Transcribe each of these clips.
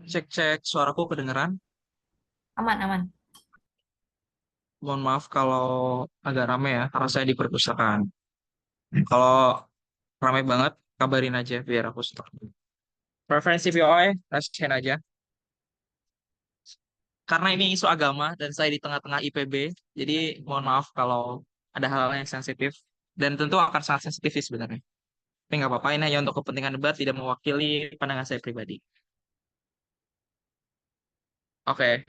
Cek-cek suaraku kedengeran. Aman, aman. Mohon maaf kalau agak rame ya, karena saya di perpustakaan. Kalau rame banget, kabarin aja biar aku stop. Preferensi VOE, rasain aja. Karena ini isu agama dan saya di tengah-tengah IPB, jadi mohon maaf kalau ada hal-hal yang sensitif. Dan tentu akan sangat sensitif sih sebenarnya. Tapi nggak apa-apa, ini hanya untuk kepentingan debat, tidak mewakili pandangan saya pribadi. Oke,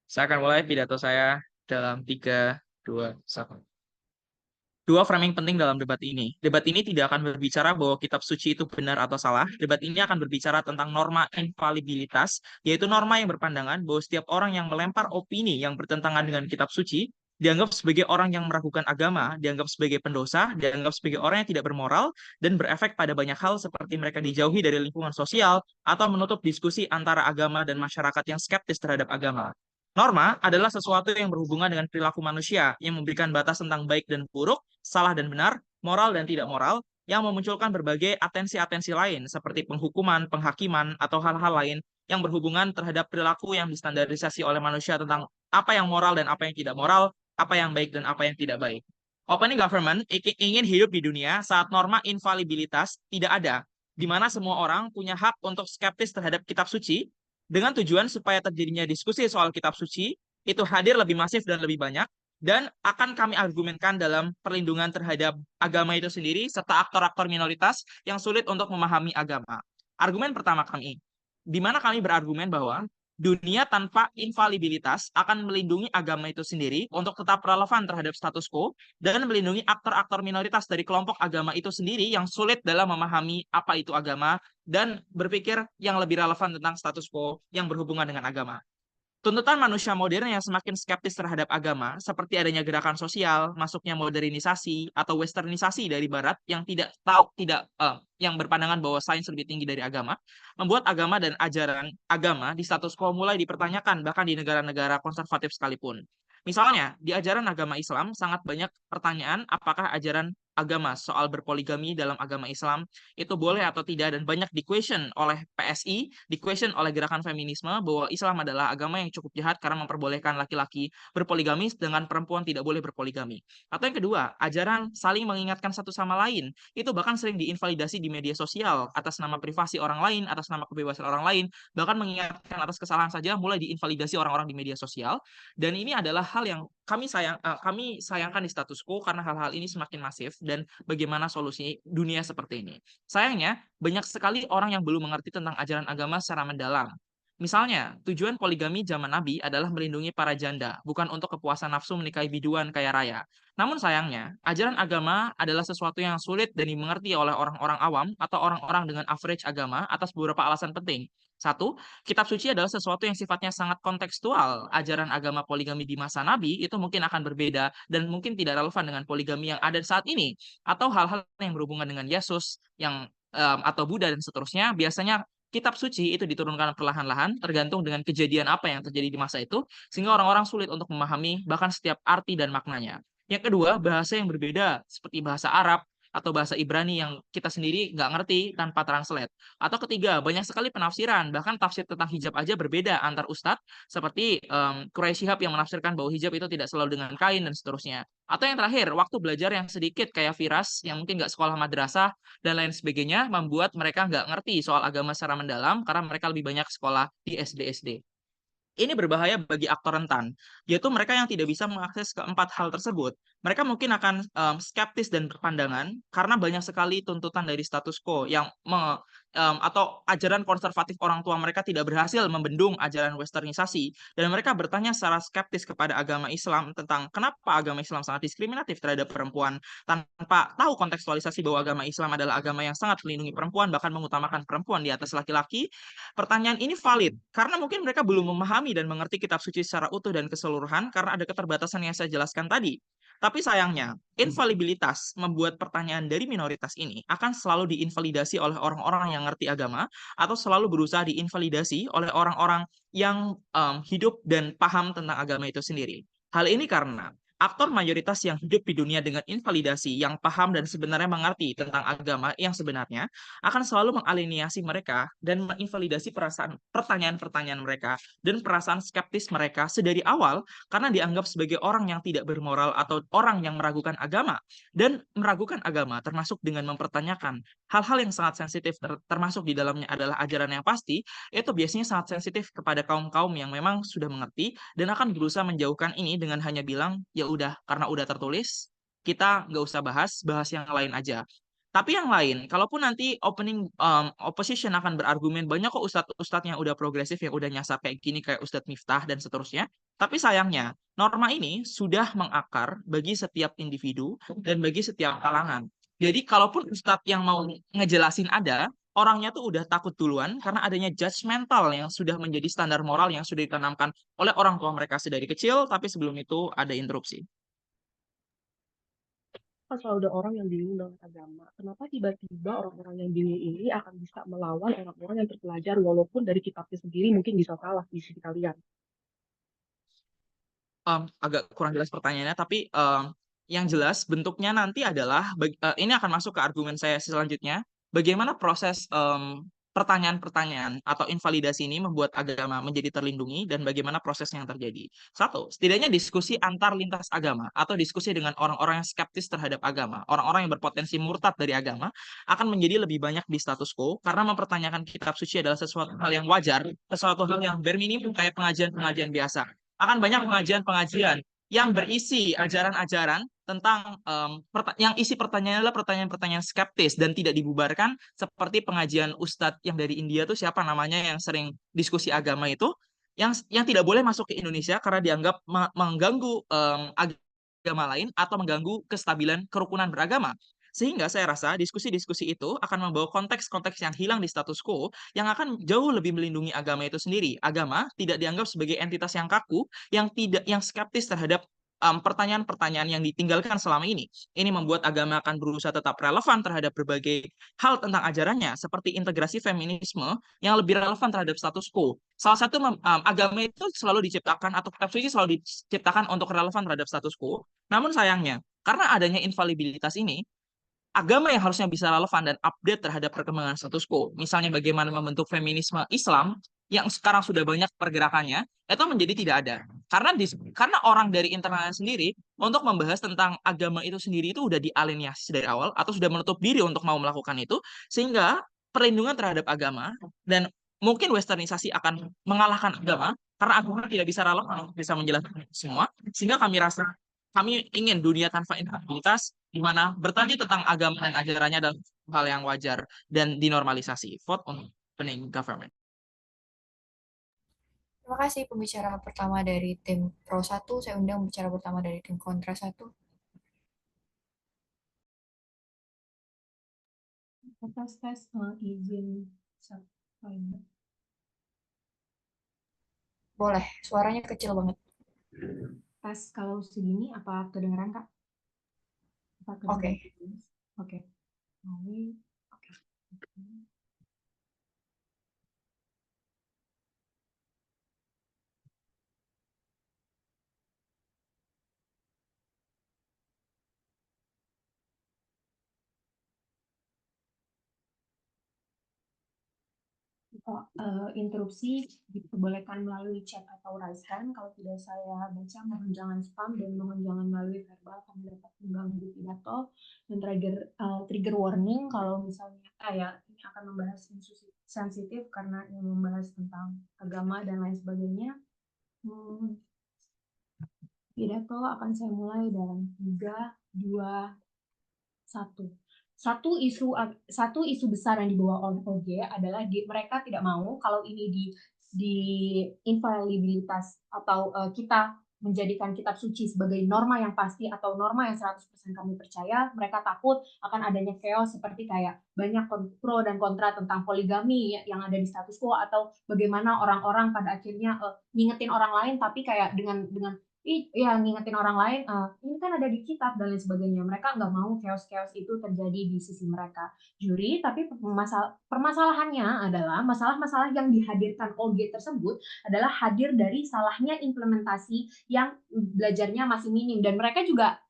saya akan mulai pidato saya dalam 3, 2, 1. Dua framing penting dalam debat ini. Debat ini tidak akan berbicara bahwa kitab suci itu benar atau salah. Debat ini akan berbicara tentang norma infalibilitas, yaitu norma yang berpandangan bahwa setiap orang yang melempar opini yang bertentangan dengan kitab suci dianggap sebagai orang yang meragukan agama, dianggap sebagai pendosa, dianggap sebagai orang yang tidak bermoral, dan berefek pada banyak hal seperti mereka dijauhi dari lingkungan sosial atau menutup diskusi antara agama dan masyarakat yang skeptis terhadap agama. Norma adalah sesuatu yang berhubungan dengan perilaku manusia, yang memberikan batas tentang baik dan buruk, salah dan benar, moral dan tidak moral, yang memunculkan berbagai atensi-atensi lain seperti penghukuman, penghakiman, atau hal-hal lain yang berhubungan terhadap perilaku yang distandarisasi oleh manusia tentang apa yang moral dan apa yang tidak moral, apa yang baik dan apa yang tidak baik. Opening government ingin hidup di dunia saat norma infalibilitas tidak ada, di mana semua orang punya hak untuk skeptis terhadap kitab suci, dengan tujuan supaya terjadinya diskusi soal kitab suci itu hadir lebih masif dan lebih banyak, dan akan kami argumenkan dalam perlindungan terhadap agama itu sendiri serta aktor-aktor minoritas yang sulit untuk memahami agama. Argumen pertama kami, di mana kami berargumen bahwa dunia tanpa infalibilitas akan melindungi agama itu sendiri untuk tetap relevan terhadap status quo dan melindungi aktor-aktor minoritas dari kelompok agama itu sendiri yang sulit dalam memahami apa itu agama dan berpikir yang lebih relevan tentang status quo yang berhubungan dengan agama. Tuntutan manusia modern yang semakin skeptis terhadap agama, seperti adanya gerakan sosial, masuknya modernisasi atau westernisasi dari Barat yang yang berpandangan bahwa sains lebih tinggi dari agama, membuat agama dan ajaran agama di status quo mulai dipertanyakan bahkan di negara-negara konservatif sekalipun. Misalnya, di ajaran agama Islam sangat banyak pertanyaan apakah ajaran agama soal berpoligami dalam agama Islam itu boleh atau tidak, dan banyak di question oleh PSI, di question oleh gerakan feminisme bahwa Islam adalah agama yang cukup jahat karena memperbolehkan laki-laki berpoligami dengan perempuan tidak boleh berpoligami. Atau yang kedua, ajaran saling mengingatkan satu sama lain itu bahkan sering diinvalidasi di media sosial atas nama privasi orang lain, atas nama kebebasan orang lain, bahkan mengingatkan atas kesalahan saja mulai diinvalidasi orang-orang di media sosial. Dan ini adalah hal yang kami sayangkan di status quo karena hal-hal ini semakin masif, dan bagaimana solusi dunia seperti ini. Sayangnya, banyak sekali orang yang belum mengerti tentang ajaran agama secara mendalam. Misalnya, tujuan poligami zaman Nabi adalah melindungi para janda, bukan untuk kepuasan nafsu menikahi biduan kaya raya. Namun sayangnya, ajaran agama adalah sesuatu yang sulit dan dimengerti oleh orang-orang awam atau orang-orang dengan average agama atas beberapa alasan penting. Satu, kitab suci adalah sesuatu yang sifatnya sangat kontekstual. Ajaran agama poligami di masa Nabi itu mungkin akan berbeda dan mungkin tidak relevan dengan poligami yang ada saat ini, atau hal-hal yang berhubungan dengan Yesus yang atau Buddha dan seterusnya. Biasanya kitab suci itu diturunkan perlahan-lahan tergantung dengan kejadian apa yang terjadi di masa itu, sehingga orang-orang sulit untuk memahami bahkan setiap arti dan maknanya. Yang kedua, bahasa yang berbeda seperti bahasa Arab atau bahasa Ibrani yang kita sendiri nggak ngerti tanpa translate. Atau ketiga, banyak sekali penafsiran, bahkan tafsir tentang hijab aja berbeda antar ustadz, seperti Quraisy Shihab yang menafsirkan bahwa hijab itu tidak selalu dengan kain dan seterusnya. Atau yang terakhir, waktu belajar yang sedikit kayak Firas yang mungkin nggak sekolah madrasah dan lain sebagainya membuat mereka nggak ngerti soal agama secara mendalam karena mereka lebih banyak sekolah di SD-SD. Ini berbahaya bagi aktor rentan, yaitu mereka yang tidak bisa mengakses keempat hal tersebut. Mereka mungkin akan skeptis dan berpandangan karena banyak sekali tuntutan dari status quo yang atau ajaran konservatif orang tua mereka tidak berhasil membendung ajaran westernisasi, dan mereka bertanya secara skeptis kepada agama Islam tentang kenapa agama Islam sangat diskriminatif terhadap perempuan tanpa tahu kontekstualisasi bahwa agama Islam adalah agama yang sangat melindungi perempuan, bahkan mengutamakan perempuan di atas laki-laki. Pertanyaan ini valid karena mungkin mereka belum memahami dan mengerti kitab suci secara utuh dan keseluruhan karena ada keterbatasan yang saya jelaskan tadi. Tapi sayangnya, infalibilitas membuat pertanyaan dari minoritas ini akan selalu diinvalidasi oleh orang-orang yang ngerti agama atau selalu berusaha diinvalidasi oleh orang-orang yang hidup dan paham tentang agama itu sendiri. Hal ini karena aktor mayoritas yang hidup di dunia dengan invalidasi, yang paham dan sebenarnya mengerti tentang agama yang sebenarnya, akan selalu mengaliniasi mereka dan menginvalidasi perasaan pertanyaan-pertanyaan mereka dan perasaan skeptis mereka sedari awal karena dianggap sebagai orang yang tidak bermoral atau orang yang meragukan agama. Dan meragukan agama termasuk dengan mempertanyakan hal-hal yang sangat sensitif, termasuk di dalamnya adalah ajaran yang pasti, itu biasanya sangat sensitif kepada kaum-kaum yang memang sudah mengerti dan akan berusaha menjauhkan ini dengan hanya bilang, ya udah, karena udah tertulis, kita nggak usah bahas, bahas yang lain aja. Tapi yang lain, kalaupun nanti opposition akan berargumen banyak kok ustadz-ustadz yang udah progresif yang udah nyasar kayak gini kayak Ustadz Miftah dan seterusnya. Tapi sayangnya norma ini sudah mengakar bagi setiap individu dan bagi setiap kalangan. Jadi kalaupun ustadz yang mau ngejelasin ada, orangnya tuh udah takut duluan karena adanya judgmental yang sudah menjadi standar moral yang sudah ditanamkan oleh orang tua mereka sedari kecil, tapi sebelum itu ada interupsi. Kan selalu ada orang yang bingung dengan agama. Kenapa tiba-tiba orang-orang yang bingung ini akan bisa melawan orang-orang yang terpelajar walaupun dari kitabnya sendiri mungkin bisa salah di sisi kalian? Agak kurang jelas pertanyaannya, tapi yang jelas bentuknya nanti adalah ini akan masuk ke argumen saya selanjutnya. Bagaimana proses pertanyaan-pertanyaan atau invalidasi ini membuat agama menjadi terlindungi dan bagaimana prosesnya yang terjadi. Satu, setidaknya diskusi antar lintas agama atau diskusi dengan orang-orang yang skeptis terhadap agama, orang-orang yang berpotensi murtad dari agama akan menjadi lebih banyak di status quo karena mempertanyakan kitab suci adalah sesuatu hal yang wajar, sesuatu hal yang bare minimum kayak pengajian-pengajian biasa akan banyak pengajian-pengajian yang berisi ajaran-ajaran tentang yang isi pertanyaannya adalah pertanyaan-pertanyaan skeptis dan tidak dibubarkan seperti pengajian Ustadz yang dari India tuh siapa namanya yang sering diskusi agama itu yang tidak boleh masuk ke Indonesia karena dianggap mengganggu agama lain atau mengganggu kestabilan kerukunan beragama. Sehingga saya rasa diskusi-diskusi itu akan membawa konteks-konteks yang hilang di status quo yang akan jauh lebih melindungi agama itu sendiri. Agama tidak dianggap sebagai entitas yang kaku, yang skeptis terhadap pertanyaan-pertanyaan yang ditinggalkan selama ini. Ini membuat agama akan berusaha tetap relevan terhadap berbagai hal tentang ajarannya, seperti integrasi feminisme yang lebih relevan terhadap status quo. Salah satu agama itu selalu diciptakan atau kitab suci selalu diciptakan untuk relevan terhadap status quo. Namun sayangnya, karena adanya infalibilitas ini, agama yang harusnya bisa relevan dan update terhadap perkembangan status quo. Misalnya bagaimana membentuk feminisme Islam yang sekarang sudah banyak pergerakannya, itu menjadi tidak ada. Karena orang dari internalnya sendiri untuk membahas tentang agama itu sendiri itu udah dialiniasi dari awal atau sudah menutup diri untuk mau melakukan itu, sehingga perlindungan terhadap agama dan mungkin westernisasi akan mengalahkan agama karena agama tidak bisa relevan untuk bisa menjelaskan semua, sehingga kami ingin dunia tanpa infabilitas di mana bertanya tentang agama dan ajarannya adalah hal yang wajar dan dinormalisasi. Vote on opening government. Terima kasih pembicara pertama dari tim Pro 1. Saya undang pembicara pertama dari tim Kontra 1. Tes izin subscriber. Boleh, suaranya kecil banget. Tes kalau segini apa kedengeran Kak? Oke. Oke. Oke. Interupsi diperbolehkan melalui chat atau raise hand. Kalau tidak saya baca, mohon jangan spam dan mohon jangan melalui verbal karena dapat mengganggu pidato dan trigger warning kalau misalnya ini akan membahas isu sensitif karena yang membahas tentang agama dan lain sebagainya. Pidato akan saya mulai dalam 3, 2, 1. Satu isu besar yang dibawa oleh OG adalah mereka tidak mau kalau ini di infalibilitas atau kita menjadikan kitab suci sebagai norma yang pasti atau norma yang 100% kami percaya. Mereka takut akan adanya chaos seperti kayak banyak pro dan kontra tentang poligami yang ada di status quo atau bagaimana orang-orang pada akhirnya ngingetin orang lain tapi kayak dengan ya ngingetin orang lain, ini kan ada di kitab dan lain sebagainya. Mereka nggak mau chaos-chaos itu terjadi di sisi mereka. Juri, tapi permasalahannya adalah masalah-masalah yang dihadirkan OG tersebut adalah hadir dari salahnya implementasi yang belajarnya masih minim, dan mereka juga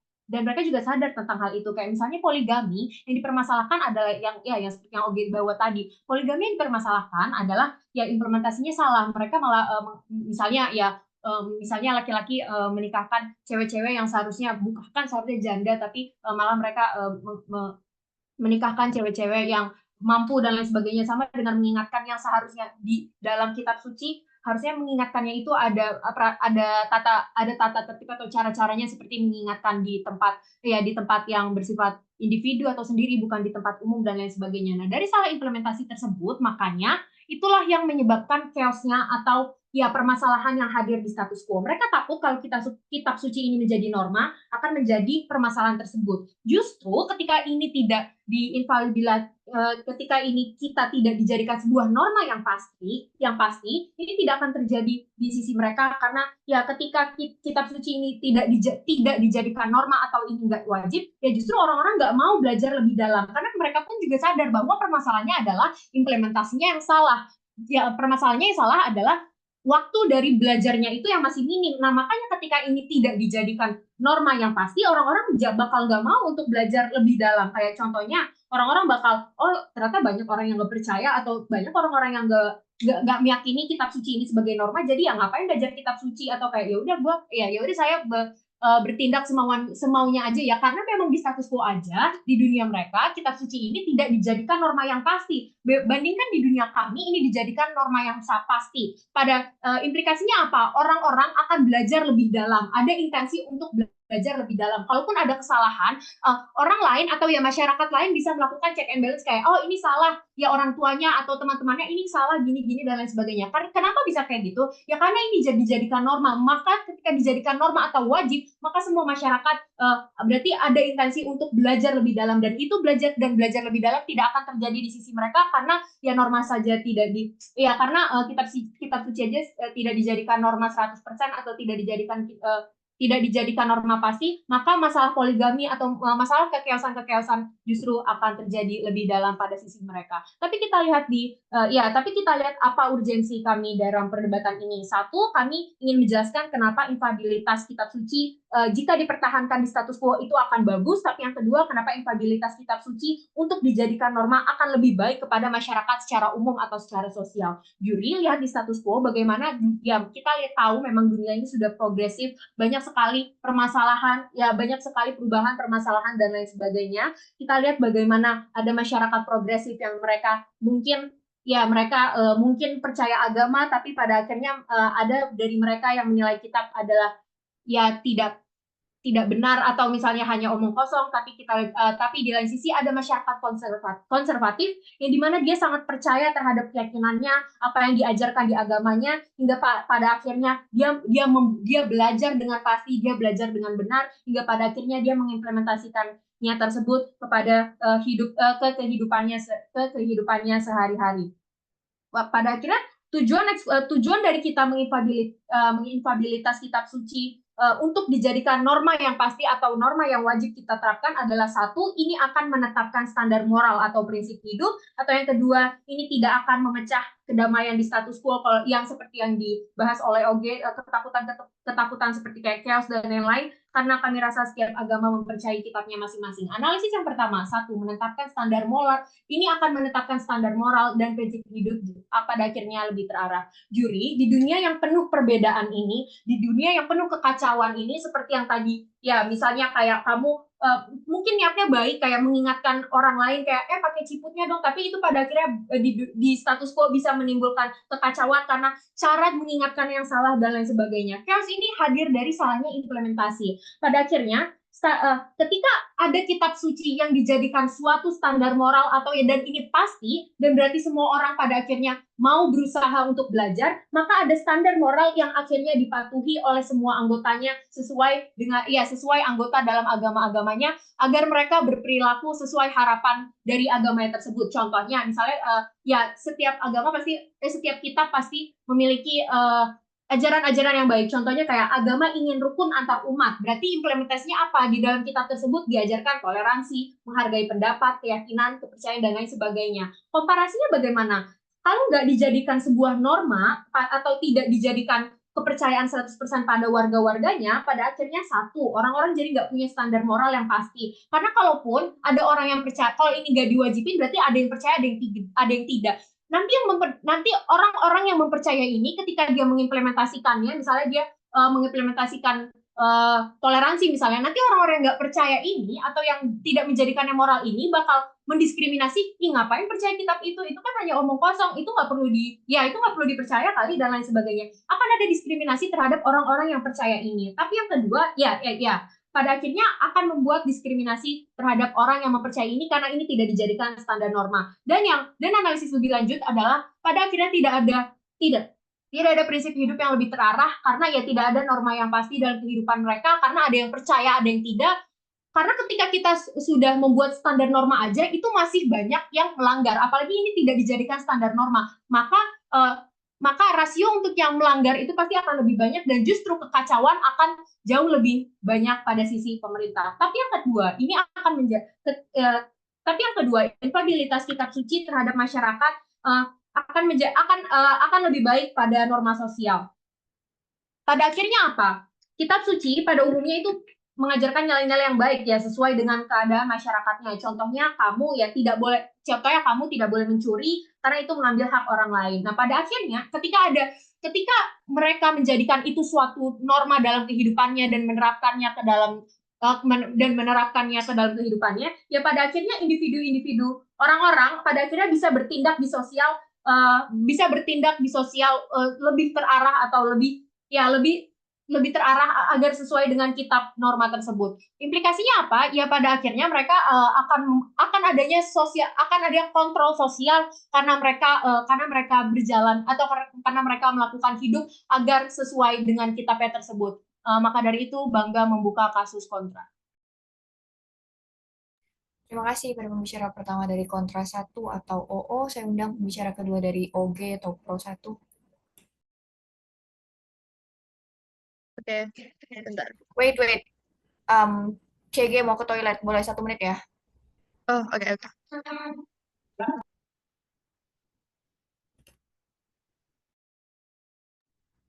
sadar tentang hal itu. Kayak misalnya poligami yang dipermasalahkan adalah yang seperti yang OG bawa tadi. Poligami yang dipermasalahkan adalah ya implementasinya salah. Mereka malah misalnya misalnya laki-laki menikahkan cewek-cewek yang seharusnya janda, tapi malah mereka menikahkan cewek-cewek yang mampu dan lain sebagainya, sama dengan mengingatkan yang seharusnya di dalam kitab suci harusnya mengingatkannya itu ada tata tertib atau cara-caranya, seperti mengingatkan di tempat yang bersifat individu atau sendiri, bukan di tempat umum dan lain sebagainya. Nah, dari salah implementasi tersebut, makanya itulah yang menyebabkan chaosnya atau ya permasalahan yang hadir di status quo. Mereka takut kalau kitab suci ini menjadi norma akan menjadi permasalahan tersebut. Justru ketika ini tidak ketika ini kita tidak dijadikan sebuah norma yang pasti ini tidak akan terjadi di sisi mereka, karena ya ketika kitab suci ini tidak dijadikan norma atau ini nggak wajib, ya justru orang-orang nggak mau belajar lebih dalam, karena mereka pun juga sadar bahwa permasalahannya adalah implementasinya yang salah. Ya, permasalahannya yang salah adalah waktu dari belajarnya itu yang masih minim. Nah, makanya ketika ini tidak dijadikan norma yang pasti, orang-orang bakal nggak mau untuk belajar lebih dalam. Kayak contohnya, orang-orang bakal, ternyata banyak orang yang nggak percaya, atau banyak orang-orang yang nggak meyakini kitab suci ini sebagai norma, jadi ya ngapain belajar kitab suci, atau kayak ya udah saya bertindak semaunya aja ya, karena memang di status quo aja di dunia mereka kitab suci ini tidak dijadikan norma yang pasti. Bandingkan di dunia kami ini dijadikan norma yang pasti. Pada implikasinya apa? Orang-orang akan belajar lebih dalam, ada intensi untuk belajar lebih dalam. Kalaupun ada kesalahan, orang lain atau ya masyarakat lain bisa melakukan check and balance, kayak ini salah ya orang tuanya atau teman-temannya, ini salah gini-gini dan lain sebagainya. Kenapa bisa kayak gitu? Ya karena ini dijadikan norma. Maka ketika dijadikan norma atau wajib, maka semua masyarakat berarti ada intensi untuk belajar lebih dalam, dan itu belajar lebih dalam tidak akan terjadi di sisi mereka, karena ya norma saja karena kitab suci aja tidak dijadikan norma 100% atau tidak dijadikan norma pasti, maka masalah poligami atau masalah kekeosan justru akan terjadi lebih dalam pada sisi mereka. Tapi kita lihat apa urgensi kami dalam perdebatan ini. Satu, kami ingin menjelaskan kenapa infabilitas kitab suci jika dipertahankan di status quo itu akan bagus, tapi yang kedua, kenapa infabilitas kitab suci untuk dijadikan norma akan lebih baik kepada masyarakat secara umum atau secara sosial. Juri, lihat di status quo bagaimana ya kita tahu memang dunia ini sudah progresif, banyak sekali permasalahan, ya banyak sekali perubahan permasalahan dan lain sebagainya. Kita lihat bagaimana ada masyarakat progresif yang mereka mungkin percaya agama, tapi pada akhirnya ada dari mereka yang menilai kitab adalah ya tidak benar, atau misalnya hanya omong kosong. Tapi di lain sisi ada masyarakat konservatif yang dimana dia sangat percaya terhadap keyakinannya, apa yang diajarkan di agamanya, hingga pada akhirnya dia belajar dengan pasti, dia belajar dengan benar, hingga pada akhirnya dia mengimplementasikannya tersebut kepada kehidupannya sehari-hari. Pada akhirnya tujuan dari kita menginfabilitas kitab suci untuk dijadikan norma yang pasti atau norma yang wajib kita terapkan adalah, satu, ini akan menetapkan standar moral atau prinsip hidup, atau yang kedua, ini tidak akan memecah kedamaian di status quo yang seperti yang dibahas oleh OG, ketakutan seperti kayak chaos dan lain-lain, karena kami rasa setiap agama mempercayai kitabnya masing-masing. Analisis yang pertama, satu, menetapkan standar moral. Ini akan menetapkan standar moral dan prinsip hidup pada akhirnya lebih terarah. Juri, di dunia yang penuh perbedaan ini, di dunia yang penuh kekacauan ini, seperti yang tadi, ya misalnya kayak kamu mungkin niatnya baik, kayak mengingatkan orang lain kayak pakai ciputnya dong, tapi itu pada akhirnya di status quo bisa menimbulkan kekacauan karena cara mengingatkan yang salah dan lain sebagainya. Chaos ini hadir dari salahnya implementasi. Pada akhirnya ketika ada kitab suci yang dijadikan suatu standar moral atau dan ini pasti, dan berarti semua orang pada akhirnya mau berusaha untuk belajar, maka ada standar moral yang akhirnya dipatuhi oleh semua anggotanya sesuai anggota dalam agama-agamanya, agar mereka berperilaku sesuai harapan dari agamanya tersebut. Contohnya misalnya setiap agama setiap kitab pasti memiliki ajaran-ajaran yang baik. Contohnya kayak agama ingin rukun antar umat. Berarti implementasinya apa? Di dalam kitab tersebut diajarkan toleransi, menghargai pendapat, keyakinan, kepercayaan, dan lain sebagainya. Komparasinya bagaimana? Kalau nggak dijadikan sebuah norma atau tidak dijadikan kepercayaan 100% pada warga-warganya, pada akhirnya satu, orang-orang jadi nggak punya standar moral yang pasti. Karena kalaupun ada orang yang percaya, kalau ini nggak diwajibin, berarti ada yang percaya, ada yang tidak. Nanti orang-orang yang mempercaya ini ketika dia mengimplementasikannya, misalnya dia mengimplementasikan toleransi misalnya, nanti orang-orang yang nggak percaya ini atau yang tidak menjadikannya moral ini bakal mendiskriminasi, ih ngapain percaya kitab itu kan hanya omong kosong, itu nggak perlu itu nggak perlu dipercaya kali dan lain sebagainya. Akan ada diskriminasi terhadap orang-orang yang percaya ini. Tapi yang kedua, pada akhirnya akan membuat diskriminasi terhadap orang yang mempercayai ini karena ini tidak dijadikan standar norma. Dan analisis lebih lanjut adalah pada akhirnya tidak ada prinsip hidup yang lebih terarah karena ya tidak ada norma yang pasti dalam kehidupan mereka karena ada yang percaya, ada yang tidak. Karena ketika kita sudah membuat standar norma aja itu masih banyak yang melanggar, apalagi ini tidak dijadikan standar norma, maka rasio untuk yang melanggar itu pasti akan lebih banyak dan justru kekacauan akan jauh lebih banyak pada sisi pemerintah. Tapi yang kedua, infabilitas kitab suci terhadap masyarakat akan lebih baik pada norma sosial. Pada akhirnya apa? Kitab suci pada umumnya itu mengajarkan nilai-nilai yang baik ya sesuai dengan keadaan masyarakatnya. Contohnya kamu tidak boleh mencuri karena itu mengambil hak orang lain. Nah, pada akhirnya ketika mereka menjadikan itu suatu norma dalam kehidupannya dan menerapkannya ke dalam kehidupannya, ya pada akhirnya individu-individu orang-orang pada akhirnya bisa bertindak di sosial lebih terarah atau lebih terarah agar sesuai dengan kitab norma tersebut. Implikasinya apa? Ya pada akhirnya mereka akan ada kontrol sosial karena mereka berjalan atau karena mereka melakukan hidup agar sesuai dengan kitabnya tersebut. Maka dari itu bangga membuka kasus kontra. Terima kasih pada pembicara pertama dari kontra 1 atau OO. Saya undang pembicara kedua dari OG atau pro 1. Oke, bentar. Wait. CG mau ke toilet, boleh 1 menit ya? Oh, oke.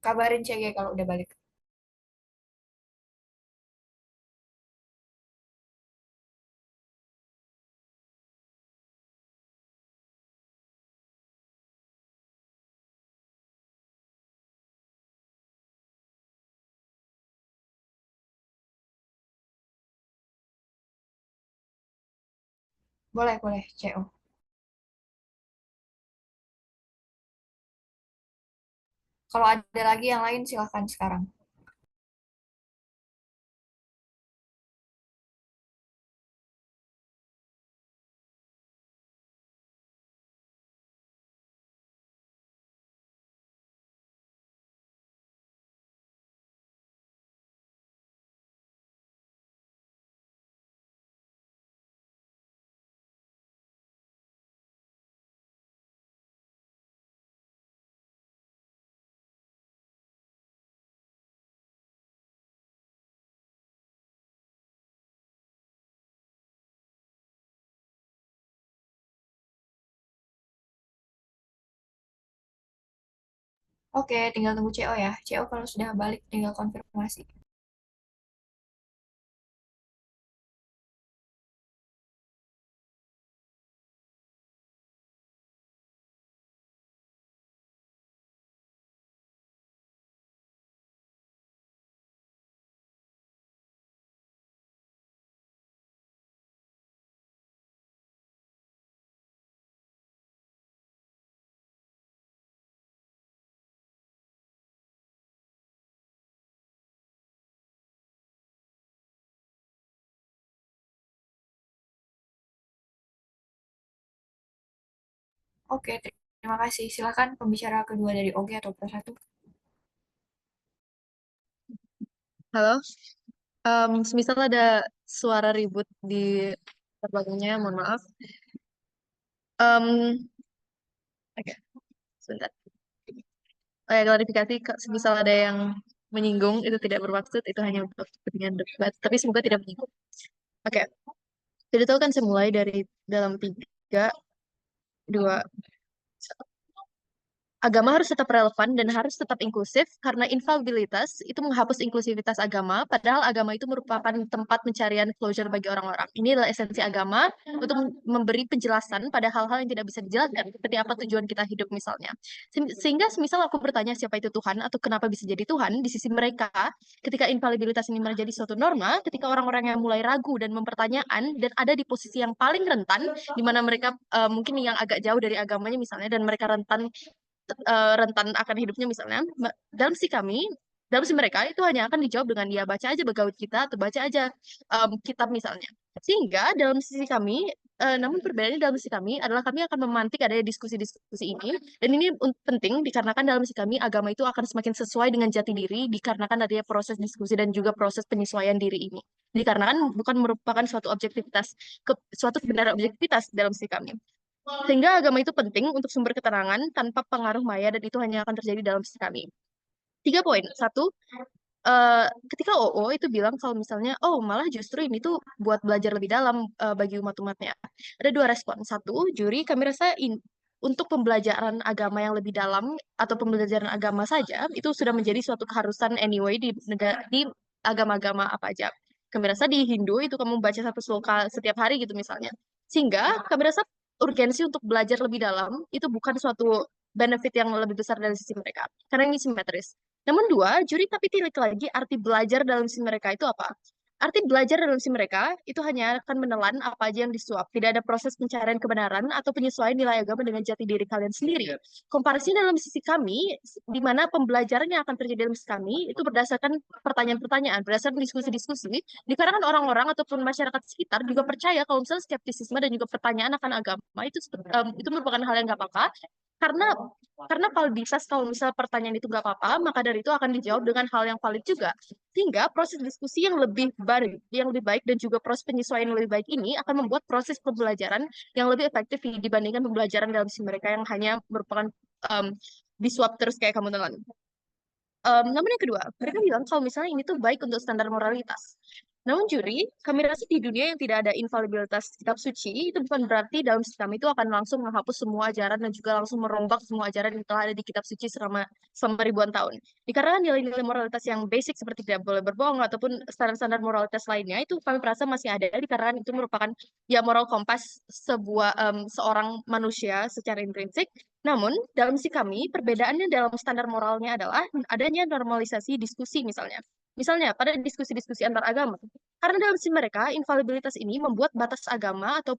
Kabarin CG kalau udah balik. Boleh, CO. Kalau ada lagi yang lain silahkan sekarang. Oke, tinggal tunggu CO ya. CO kalau sudah balik tinggal konfirmasi. Oke, terima kasih. Silakan pembicara kedua dari OG atau pro 1. Halo. Semisal ada suara ribut di terbagangnya, mohon maaf. Oke, sebentar. klarifikasi, misal ada yang menyinggung, itu tidak bermaksud, itu hanya untuk kepentingan debat, tapi semoga tidak menyinggung. Oke, jadi itu kan saya mulai dari dalam 3, 2, agama harus tetap relevan dan harus tetap inklusif karena infallibilitas itu menghapus inklusivitas agama, padahal agama itu merupakan tempat pencarian closure bagi orang-orang. Ini adalah esensi agama untuk memberi penjelasan pada hal-hal yang tidak bisa dijelaskan, seperti apa tujuan kita hidup misalnya. Sehingga semisal aku bertanya siapa itu Tuhan atau kenapa bisa jadi Tuhan, di sisi mereka, ketika infallibilitas ini menjadi suatu norma, ketika orang-orang yang mulai ragu dan mempertanyaan dan ada di posisi yang paling rentan, di mana mereka mungkin yang agak jauh dari agamanya misalnya, dan mereka rentan akan hidupnya misalnya dalam si mereka itu hanya akan dijawab dengan dia baca aja begaut kita atau baca aja kitab misalnya, sehingga dalam sisi kami namun perbedaannya dalam sisi kami adalah kami akan memantik adanya diskusi-diskusi ini, dan ini penting dikarenakan dalam sisi kami agama itu akan semakin sesuai dengan jati diri dikarenakan adanya proses diskusi dan juga proses penyesuaian diri ini, dikarenakan bukan merupakan suatu kebenaran objektivitas dalam sisi kami. Sehingga agama itu penting untuk sumber keterangan tanpa pengaruh maya dan itu hanya akan terjadi dalam sisi kami. 3 poin. 1, ketika OO itu bilang kalau misalnya, oh malah justru ini tuh buat belajar lebih dalam bagi umat-umatnya. Ada 2 respon. 1, juri kami rasa untuk pembelajaran agama yang lebih dalam atau pembelajaran agama saja itu sudah menjadi suatu keharusan anyway di agama-agama apa aja. Kami rasa di Hindu itu kamu baca satu sloka setiap hari gitu misalnya. Sehingga kami rasa urgensi untuk belajar lebih dalam itu bukan suatu benefit yang lebih besar dari sisi mereka. Karena ini simetris. Namun 2, juri tapi tilik lagi arti belajar dalam sisi mereka itu apa? Arti belajar dalam sisi mereka itu hanya akan menelan apa aja yang disuap. Tidak ada proses pencarian kebenaran atau penyesuaian nilai agama dengan jati diri kalian sendiri. Komparasi dalam sisi kami, di mana pembelajaran yang akan terjadi dalam sisi kami, itu berdasarkan pertanyaan-pertanyaan, berdasarkan diskusi-diskusi, dikarenakan orang-orang ataupun masyarakat sekitar juga percaya kalau misalnya skeptisisme dan juga pertanyaan akan agama itu merupakan hal yang nggak apa-apa, karena validitas kalau misal pertanyaan itu nggak apa-apa, maka dari itu akan dijawab dengan hal yang valid juga. Sehingga proses diskusi yang lebih baik dan juga proses penyesuaian yang lebih baik ini akan membuat proses pembelajaran yang lebih efektif dibandingkan pembelajaran dalam sisi mereka yang hanya merupakan disuap terus kayak kamu telan. Namun yang kedua, mereka bilang kalau misalnya ini tuh baik untuk standar moralitas. Namun juri, kami rasa di dunia yang tidak ada infalibilitas kitab suci, itu bukan berarti dalam sistem itu akan langsung menghapus semua ajaran dan juga langsung merombak semua ajaran yang telah ada di kitab suci selama ribuan tahun. Dikarenakan nilai-nilai moralitas yang basic seperti tidak boleh berbohong ataupun standar-standar moralitas lainnya, itu kami rasa masih ada dikarenakan itu merupakan ya moral kompas seorang manusia secara intrinsik. Namun, dalam sisi kami, perbedaannya dalam standar moralnya adalah adanya normalisasi diskusi misalnya. Misalnya, pada diskusi-diskusi antar agama. Karena dalam sisi mereka, infalibilitas ini membuat batas agama atau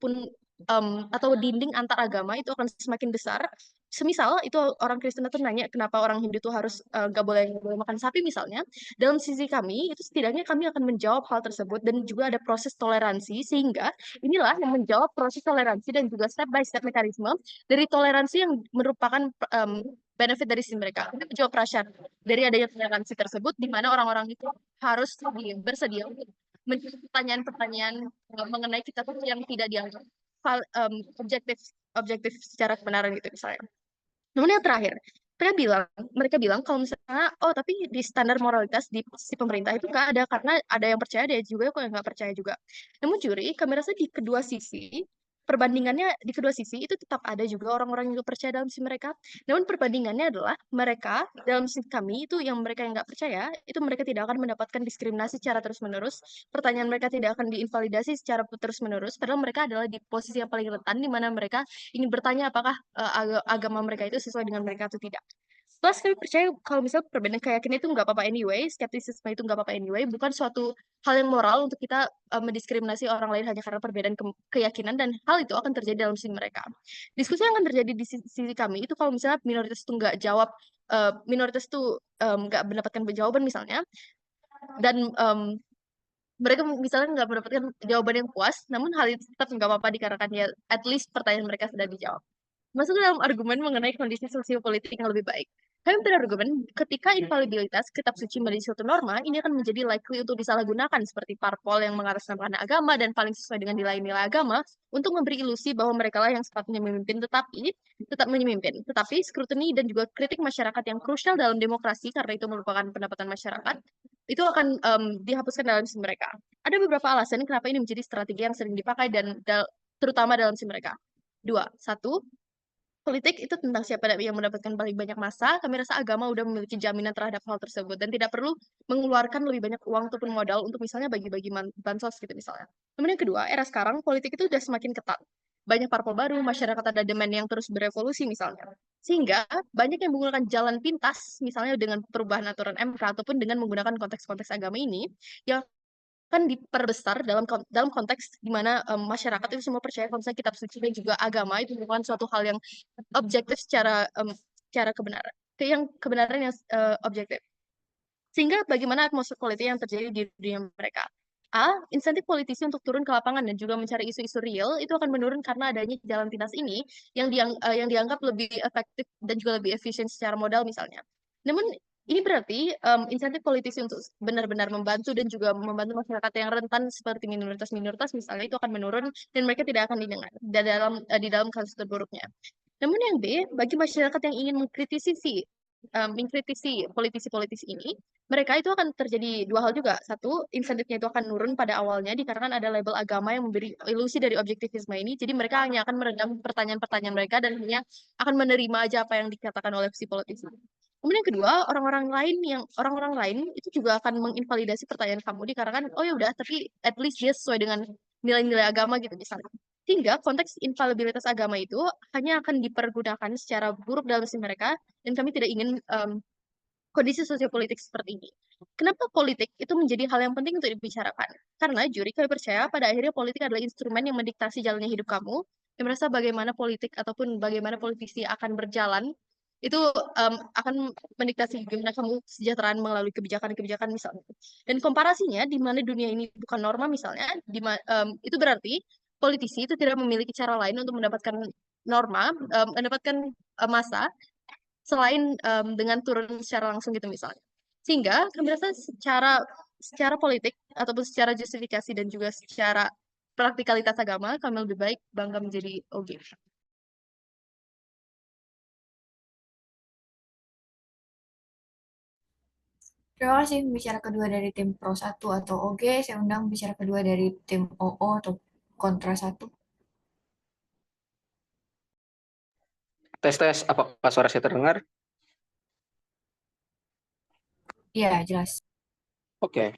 dinding antar agama itu akan semakin besar. Semisal, itu orang Kristen itu nanya kenapa orang Hindu itu harus nggak boleh makan sapi misalnya. Dalam sisi kami, itu setidaknya kami akan menjawab hal tersebut dan juga ada proses toleransi, sehingga inilah yang menjawab proses toleransi dan juga step by step mekanisme dari toleransi yang merupakan benefit dari sisi mereka. Itu menjawab prasyarat dari adanya toleransi tersebut, di mana orang-orang itu harus bersedia untuk menjawab pertanyaan-pertanyaan mengenai kitab suci yang tidak dianggap objektif secara kebenaran gitu misalnya. Namun yang terakhir, mereka bilang kalau misalnya, oh tapi di standar moralitas di sisi pemerintah itu nggak ada karena ada yang percaya, ada juga kok yang nggak percaya juga. Namun juri, kami rasa di kedua sisi, perbandingannya di kedua sisi itu tetap ada juga orang-orang yang nggak percaya dalam sisi mereka. Namun perbandingannya adalah mereka dalam sisi kami itu yang mereka yang nggak percaya itu mereka tidak akan mendapatkan diskriminasi secara terus-menerus. Pertanyaan mereka tidak akan diinvalidasi secara terus-menerus. Padahal mereka adalah di posisi yang paling rentan di mana mereka ingin bertanya apakah agama mereka itu sesuai dengan mereka atau tidak. Plus kami percaya kalau misalnya perbedaan keyakinan itu nggak apa-apa anyway, skeptisisme itu nggak apa-apa anyway, bukan suatu hal yang moral untuk kita mendiskriminasi orang lain hanya karena perbedaan keyakinan, dan hal itu akan terjadi dalam sisi mereka. Diskusi yang akan terjadi di sisi kami itu kalau misalnya minoritas itu nggak jawab, minoritas itu nggak mendapatkan jawaban misalnya, dan mereka misalnya nggak mendapatkan jawaban yang puas, namun hal itu tetap nggak apa-apa dikarenakan ya at least pertanyaan mereka sudah dijawab. Masuk ke dalam argumen mengenai kondisi sosiopolitik yang lebih baik. Kami berargumen ketika infalibilitas kitab suci menjadi suatu norma, ini akan menjadi likely untuk disalahgunakan seperti parpol yang mengatasnamakan agama dan paling sesuai dengan nilai-nilai agama untuk memberi ilusi bahwa mereka lah yang sepatutnya memimpin tetap menyemimpin. Tetapi scrutiny dan juga kritik masyarakat yang krusial dalam demokrasi karena itu merupakan pendapatan masyarakat itu akan dihapuskan dalam sim mereka. Ada beberapa alasan kenapa ini menjadi strategi yang sering dipakai dan terutama dalam sim mereka. Dua, satu, politik itu tentang siapa yang mendapatkan paling banyak massa. Kami rasa agama udah memiliki jaminan terhadap hal tersebut dan tidak perlu mengeluarkan lebih banyak uang ataupun modal untuk misalnya bagi-bagi bansos gitu misalnya. Kemudian yang kedua, era sekarang politik itu udah semakin ketat. Banyak parpol baru, masyarakat ada demand yang terus berevolusi misalnya. Sehingga banyak yang menggunakan jalan pintas, misalnya dengan perubahan aturan MK ataupun dengan menggunakan konteks-konteks agama ini, yang kan diperbesar dalam konteks di mana masyarakat itu semua percaya kalau misalnya kitab suci dan juga agama itu merupakan suatu hal yang objektif secara kebenaran yang objektif. Sehingga bagaimana atmosfer politik yang terjadi di dunia mereka. Insentif politisi untuk turun ke lapangan dan juga mencari isu-isu real itu akan menurun karena adanya jalan pintas ini yang dianggap lebih efektif dan juga lebih efisien secara modal misalnya. Namun ini berarti insentif politisi untuk benar-benar membantu dan juga membantu masyarakat yang rentan seperti minoritas-minoritas misalnya itu akan menurun dan mereka tidak akan didengar di dalam kasus terburuknya. Namun yang B, bagi masyarakat yang ingin mengkritisi politisi-politisi ini, mereka itu akan terjadi dua hal juga. Satu, insentifnya itu akan turun pada awalnya dikarenakan ada label agama yang memberi ilusi dari objektivisme ini. Jadi mereka hanya akan meredam pertanyaan-pertanyaan mereka dan hanya akan menerima aja apa yang dikatakan oleh si politisi. Kemudian yang kedua, orang-orang lain itu juga akan menginvalidasi pertanyaan kamu dikarenakan oh ya udah, tapi at least dia sesuai dengan nilai-nilai agama gitu misalnya. Sehingga konteks infalibilitas agama itu hanya akan dipergunakan secara buruk dalam sisi mereka dan kami tidak ingin kondisi sosiopolitik seperti ini. Kenapa politik itu menjadi hal yang penting untuk dibicarakan? Karena juri kami percaya pada akhirnya politik adalah instrumen yang mendiktasi jalannya hidup kamu, yang merasa bagaimana politik ataupun bagaimana politisi akan berjalan, itu akan mendiktasi bagaimana kamu kesejahteraan melalui kebijakan-kebijakan misalnya. Dan komparasinya, di mana dunia ini bukan norma misalnya, itu berarti politisi itu tidak memiliki cara lain untuk mendapatkan norma, mendapatkan massa selain dengan turun secara langsung gitu misalnya. Sehingga kami rasa secara politik ataupun secara justifikasi dan juga secara praktikalitas agama kami lebih baik bangga menjadi OG. Terima kasih pembicara kedua dari tim Pro 1 atau OG. Saya undang pembicara kedua dari tim OO atau Kontra 1. Tes, apakah suara saya terdengar? Iya, jelas. Oke.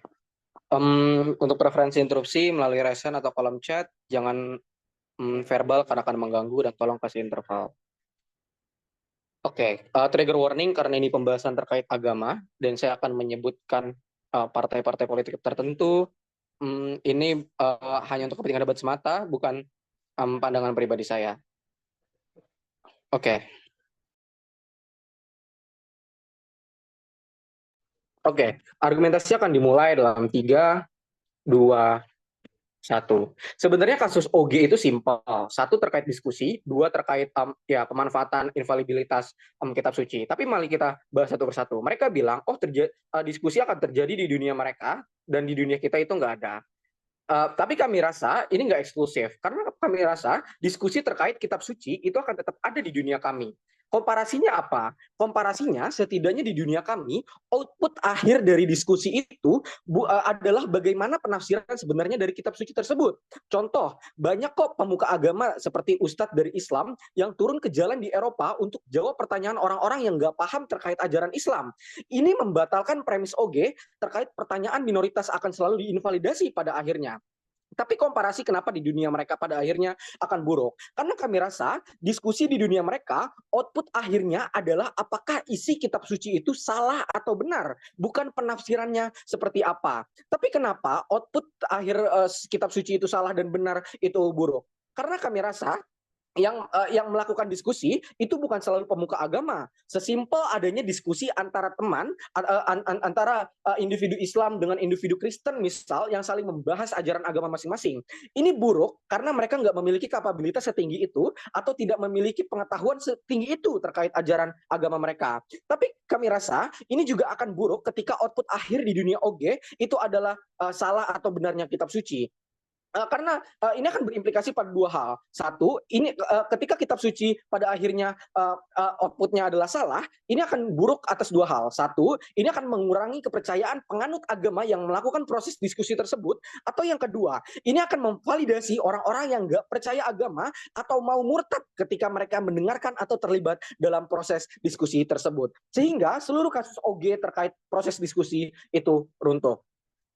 Untuk preferensi interupsi melalui resen atau kolom chat, jangan verbal karena akan mengganggu dan tolong kasih interval. Oke, trigger warning karena ini pembahasan terkait agama dan saya akan menyebutkan partai-partai politik tertentu. Ini hanya untuk kepentingan debat semata, bukan pandangan pribadi saya. Oke. Oke, argumentasi akan dimulai dalam 3, 2, 1. Sebenarnya kasus OG itu simpel. Satu terkait diskusi, dua terkait pemanfaatan infalibilitas kitab suci. Tapi mari kita bahas satu persatu. Mereka bilang, diskusi akan terjadi di dunia mereka dan di dunia kita itu nggak ada. Tapi kami rasa ini nggak eksklusif, karena kami rasa diskusi terkait kitab suci itu akan tetap ada di dunia kami. Komparasinya apa? Komparasinya setidaknya di dunia kami, output akhir dari diskusi itu adalah bagaimana penafsiran sebenarnya dari kitab suci tersebut. Contoh, banyak kok pemuka agama seperti Ustadz dari Islam yang turun ke jalan di Eropa untuk jawab pertanyaan orang-orang yang nggak paham terkait ajaran Islam. Ini membatalkan premis OG terkait pertanyaan minoritas akan selalu diinvalidasi pada akhirnya. Tapi komparasi kenapa di dunia mereka pada akhirnya akan buruk? Karena kami rasa diskusi di dunia mereka, output akhirnya adalah apakah isi kitab suci itu salah atau benar, bukan penafsirannya seperti apa. Tapi kenapa output akhir kitab suci itu salah dan benar itu buruk? Karena kami rasa yang melakukan diskusi itu bukan selalu pemuka agama. Sesimpel adanya diskusi antara teman, antara individu Islam dengan individu Kristen misal, yang saling membahas ajaran agama masing-masing. Ini buruk karena mereka nggak memiliki kapabilitas setinggi itu atau tidak memiliki pengetahuan setinggi itu terkait ajaran agama mereka. Tapi kami rasa ini juga akan buruk ketika output akhir di dunia OG itu adalah salah atau benarnya kitab suci. Karena ini akan berimplikasi pada dua hal. Satu, ini ketika kitab suci pada akhirnya outputnya adalah salah, ini akan buruk atas dua hal. Satu, ini akan mengurangi kepercayaan penganut agama yang melakukan proses diskusi tersebut. Atau yang kedua, ini akan memvalidasi orang-orang yang nggak percaya agama atau mau murtad ketika mereka mendengarkan atau terlibat dalam proses diskusi tersebut. Sehingga seluruh kasus OG terkait proses diskusi itu runtuh.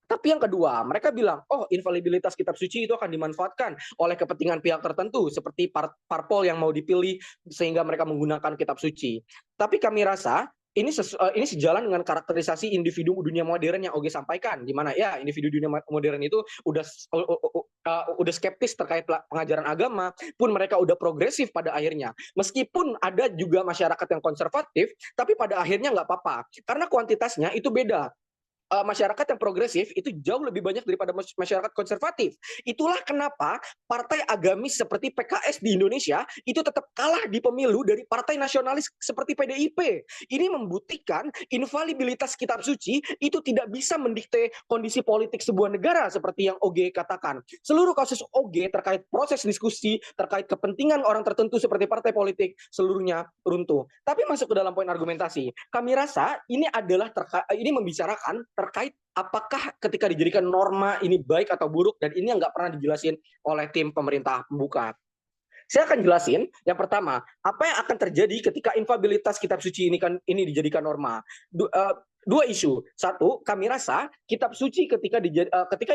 Tapi yang kedua, mereka bilang, oh infalibilitas kitab suci itu akan dimanfaatkan oleh kepentingan pihak tertentu, seperti parpol yang mau dipilih sehingga mereka menggunakan kitab suci. Tapi kami rasa ini sejalan dengan karakterisasi individu dunia modern yang Oge sampaikan, di mana ya individu dunia modern itu udah skeptis terkait pengajaran agama, pun mereka udah progresif pada akhirnya. Meskipun ada juga masyarakat yang konservatif, tapi pada akhirnya nggak apa-apa, karena kuantitasnya itu beda. Masyarakat yang progresif itu jauh lebih banyak daripada masyarakat konservatif. Itulah kenapa partai agamis seperti PKS di Indonesia itu tetap kalah di pemilu dari partai nasionalis seperti PDIP. Ini membuktikan infalibilitas kitab suci itu tidak bisa mendikte kondisi politik sebuah negara seperti yang OG katakan. Seluruh kasus OG terkait proses diskusi, terkait kepentingan orang tertentu seperti partai politik, seluruhnya runtuh. Tapi masuk ke dalam poin argumentasi. Kami rasa ini adalah ini membicarakan terkait apakah ketika dijadikan norma ini baik atau buruk, dan ini yang nggak pernah dijelasin oleh tim pemerintah pembuka. Saya akan jelasin yang pertama, apa yang akan terjadi ketika infalibilitas kitab suci ini dijadikan norma. Dua isu. Satu, kami rasa kitab suci ketika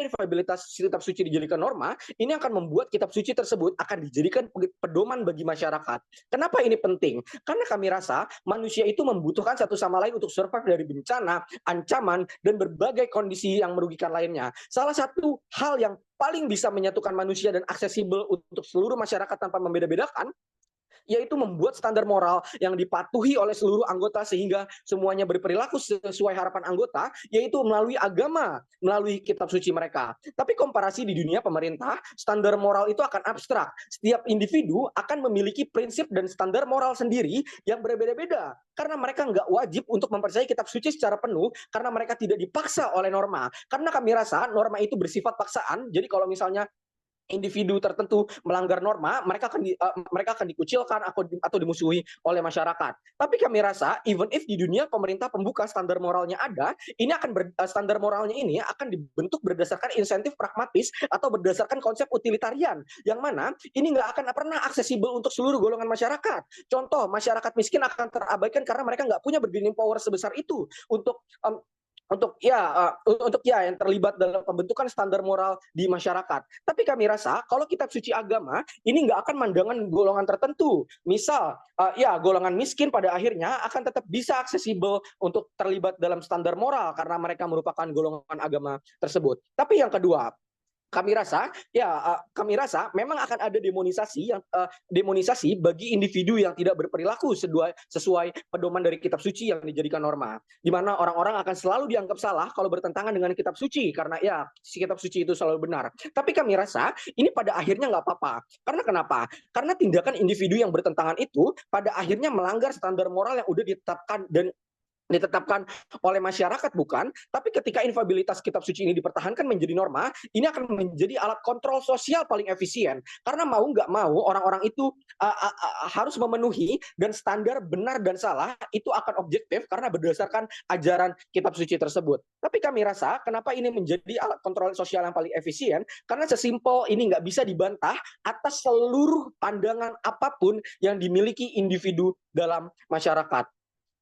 infalibilitas kitab suci dijadikan norma, ini akan membuat kitab suci tersebut akan dijadikan pedoman bagi masyarakat. Kenapa ini penting? Karena kami rasa manusia itu membutuhkan satu sama lain untuk survive dari bencana, ancaman, dan berbagai kondisi yang merugikan lainnya. Salah satu hal yang paling bisa menyatukan manusia dan aksesibel untuk seluruh masyarakat tanpa membeda-bedakan, yaitu membuat standar moral yang dipatuhi oleh seluruh anggota sehingga semuanya berperilaku sesuai harapan anggota, yaitu melalui agama, melalui kitab suci mereka. Tapi komparasi di dunia pemerintah, standar moral itu akan abstrak. Setiap individu akan memiliki prinsip dan standar moral sendiri yang berbeda-beda, karena mereka nggak wajib untuk mempercayai kitab suci secara penuh, karena mereka tidak dipaksa oleh norma. Karena kami rasa norma itu bersifat paksaan, jadi kalau misalnya individu tertentu melanggar norma, mereka akan dikucilkan atau dimusuhi oleh masyarakat. Tapi kami rasa, even if di dunia pemerintah pembuka standar moralnya ada, ini standar moralnya ini akan dibentuk berdasarkan insentif pragmatis atau berdasarkan konsep utilitarian, yang mana ini nggak akan pernah aksesibel untuk seluruh golongan masyarakat. Contoh, masyarakat miskin akan terabaikan karena mereka nggak punya bargaining power sebesar itu untuk yang terlibat dalam pembentukan standar moral di masyarakat. Tapi kami rasa kalau kitab suci agama ini nggak akan mandangan golongan tertentu. Misal golongan miskin pada akhirnya akan tetap bisa aksesibel untuk terlibat dalam standar moral karena mereka merupakan golongan agama tersebut. Tapi yang kedua, kami rasa memang akan ada demonisasi bagi individu yang tidak berperilaku sesuai pedoman dari kitab suci yang dijadikan norma, di mana orang-orang akan selalu dianggap salah kalau bertentangan dengan kitab suci karena si kitab suci itu selalu benar. Tapi kami rasa ini pada akhirnya nggak apa-apa. Karena kenapa? Karena tindakan individu yang bertentangan itu pada akhirnya melanggar standar moral yang udah ditetapkan oleh masyarakat, bukan? Tapi ketika infalibilitas kitab suci ini dipertahankan menjadi norma, ini akan menjadi alat kontrol sosial paling efisien. Karena mau nggak mau orang-orang itu harus memenuhi, dan standar benar dan salah itu akan objektif karena berdasarkan ajaran kitab suci tersebut. Tapi kami rasa kenapa ini menjadi alat kontrol sosial yang paling efisien? Karena sesimpel ini nggak bisa dibantah atas seluruh pandangan apapun yang dimiliki individu dalam masyarakat.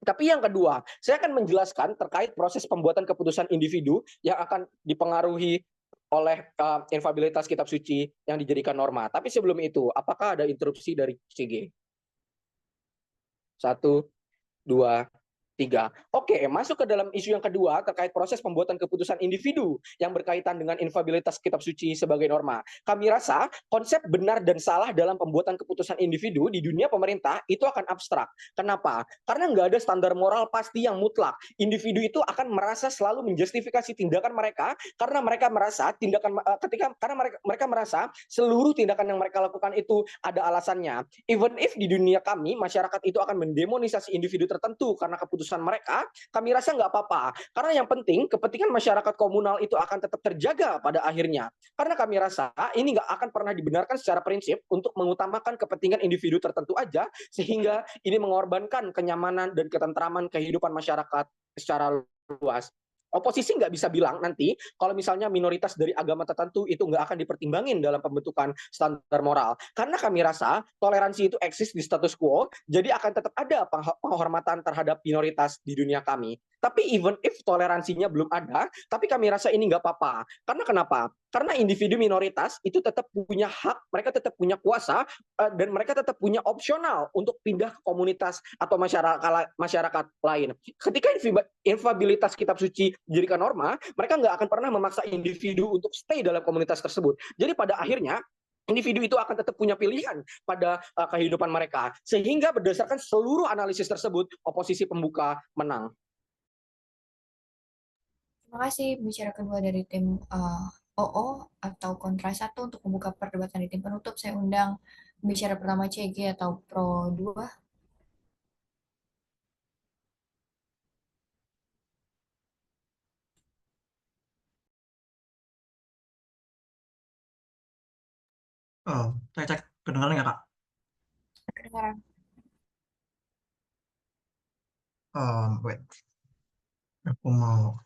Tapi yang kedua, saya akan menjelaskan terkait proses pembuatan keputusan individu yang akan dipengaruhi oleh infalibilitas kitab suci yang dijadikan norma. Tapi sebelum itu, apakah ada interupsi dari CG? 1, 2, 3. Oke, masuk ke dalam isu yang kedua terkait proses pembuatan keputusan individu yang berkaitan dengan infabilitas kitab suci sebagai norma. Kami rasa konsep benar dan salah dalam pembuatan keputusan individu di dunia pemerintah itu akan abstrak. Kenapa? Karena nggak ada standar moral pasti yang mutlak. Individu itu akan merasa selalu menjustifikasi tindakan mereka karena mereka merasa mereka merasa seluruh tindakan yang mereka lakukan itu ada alasannya. Even if di dunia kami masyarakat itu akan mendemonisasi individu tertentu karena keputusan mereka, kami rasa nggak apa-apa. Karena yang penting kepentingan masyarakat komunal itu akan tetap terjaga pada akhirnya. Karena kami rasa ini nggak akan pernah dibenarkan secara prinsip untuk mengutamakan kepentingan individu tertentu aja, sehingga ini mengorbankan kenyamanan dan ketentraman kehidupan masyarakat secara luas. Oposisi nggak bisa bilang nanti kalau misalnya minoritas dari agama tertentu itu nggak akan dipertimbangin dalam pembentukan standar moral. Karena kami rasa toleransi itu eksis di status quo, jadi akan tetap ada penghormatan terhadap minoritas di dunia kami. Tapi even if toleransinya belum ada, tapi kami rasa ini nggak apa-apa. Karena kenapa? Karena individu minoritas itu tetap punya hak, mereka tetap punya kuasa, dan mereka tetap punya opsional untuk pindah ke komunitas atau masyarakat lain. Ketika infabilitas kitab suci dijadikan norma, mereka nggak akan pernah memaksa individu untuk stay dalam komunitas tersebut. Jadi pada akhirnya individu itu akan tetap punya pilihan pada kehidupan mereka. Sehingga berdasarkan seluruh analisis tersebut, oposisi pembuka menang. Terima kasih bicara kedua dari tim OO atau kontra 1 untuk membuka perdebatan di tim penutup. Saya undang bicara pertama CG atau Pro 2. Cek, kedengaran nggak, Kak? Kedengaran. Wait. Aku mau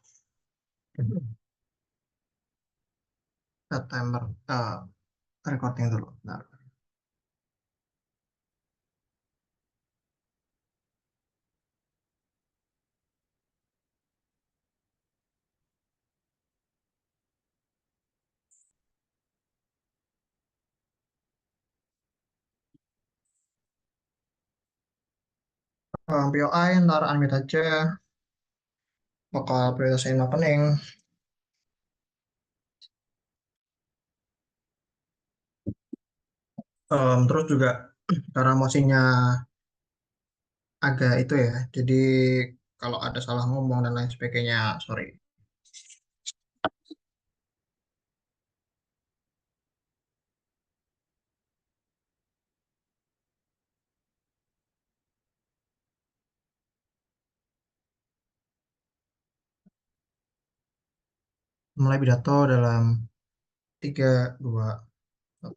set timer recording dulu. Bentar. POI ntar unmute aja. Bakal prioritasin opening. Terus juga karena emosinya agak itu ya, jadi kalau ada salah ngomong dan lain sebagainya, sorry. Mulai pidato dalam 3, 2, 1.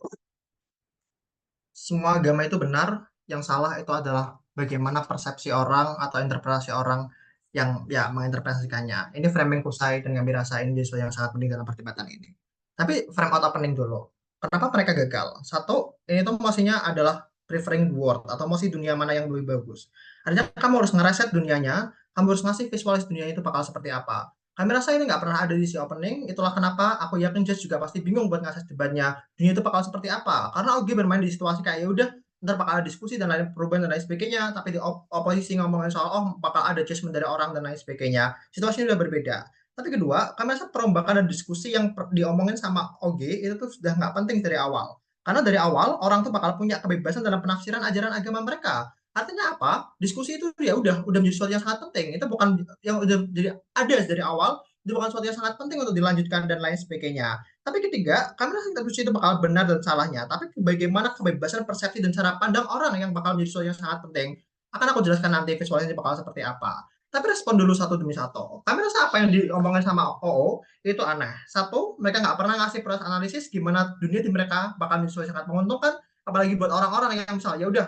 Semua agama itu benar, yang salah itu adalah bagaimana persepsi orang atau interpretasi orang yang ya menginterpretasikannya. Ini framing kusai dan kami rasa ini sesuatu yang sangat penting dalam perdebatan ini. Tapi frame out opening dulu. Kenapa mereka gagal? Satu, ini tuh mosinya adalah preferring word atau mosi dunia mana yang lebih bagus. Artinya kamu harus ngereset dunianya, kamu harus ngasih visualis dunia itu bakal seperti apa. Kami rasa ini nggak pernah ada di si opening, itulah kenapa aku yakin Jess juga pasti bingung buat ngasih debatnya dunia itu bakal seperti apa. Karena OG bermain di situasi kayak ya udah ntar bakal ada diskusi dan lain perubahan dan lain sebagainya, tapi di oposisi ngomongin soal bakal ada judgement dari orang dan lain sebagainya, situasinya udah berbeda. Tapi kedua, kami rasa perombakan dan diskusi yang diomongin sama OG itu tuh sudah nggak penting dari awal. Karena dari awal orang tuh bakal punya kebebasan dalam penafsiran ajaran agama mereka. Artinya apa? Diskusi itu ya udah menjadi sesuatu yang sangat penting. Itu bukan yang udah jadi ada dari awal, itu bukan sesuatu yang sangat penting untuk dilanjutkan dan lain sebagainya. Tapi ketiga, kami rasa kitab suci itu bakal benar dan salahnya. Tapi bagaimana kebebasan persepsi dan cara pandang orang yang bakal menjadi sesuatu yang sangat penting. Akan aku jelaskan nanti visualisasi bakal seperti apa. Tapi respon dulu satu demi satu. Kami rasa apa yang diomongin sama OO itu aneh. Satu, mereka nggak pernah ngasih proses analisis gimana dunia di mereka bakal menjadi sesuatu yang sangat menguntungkan. Apalagi buat orang-orang yang misalnya ya udah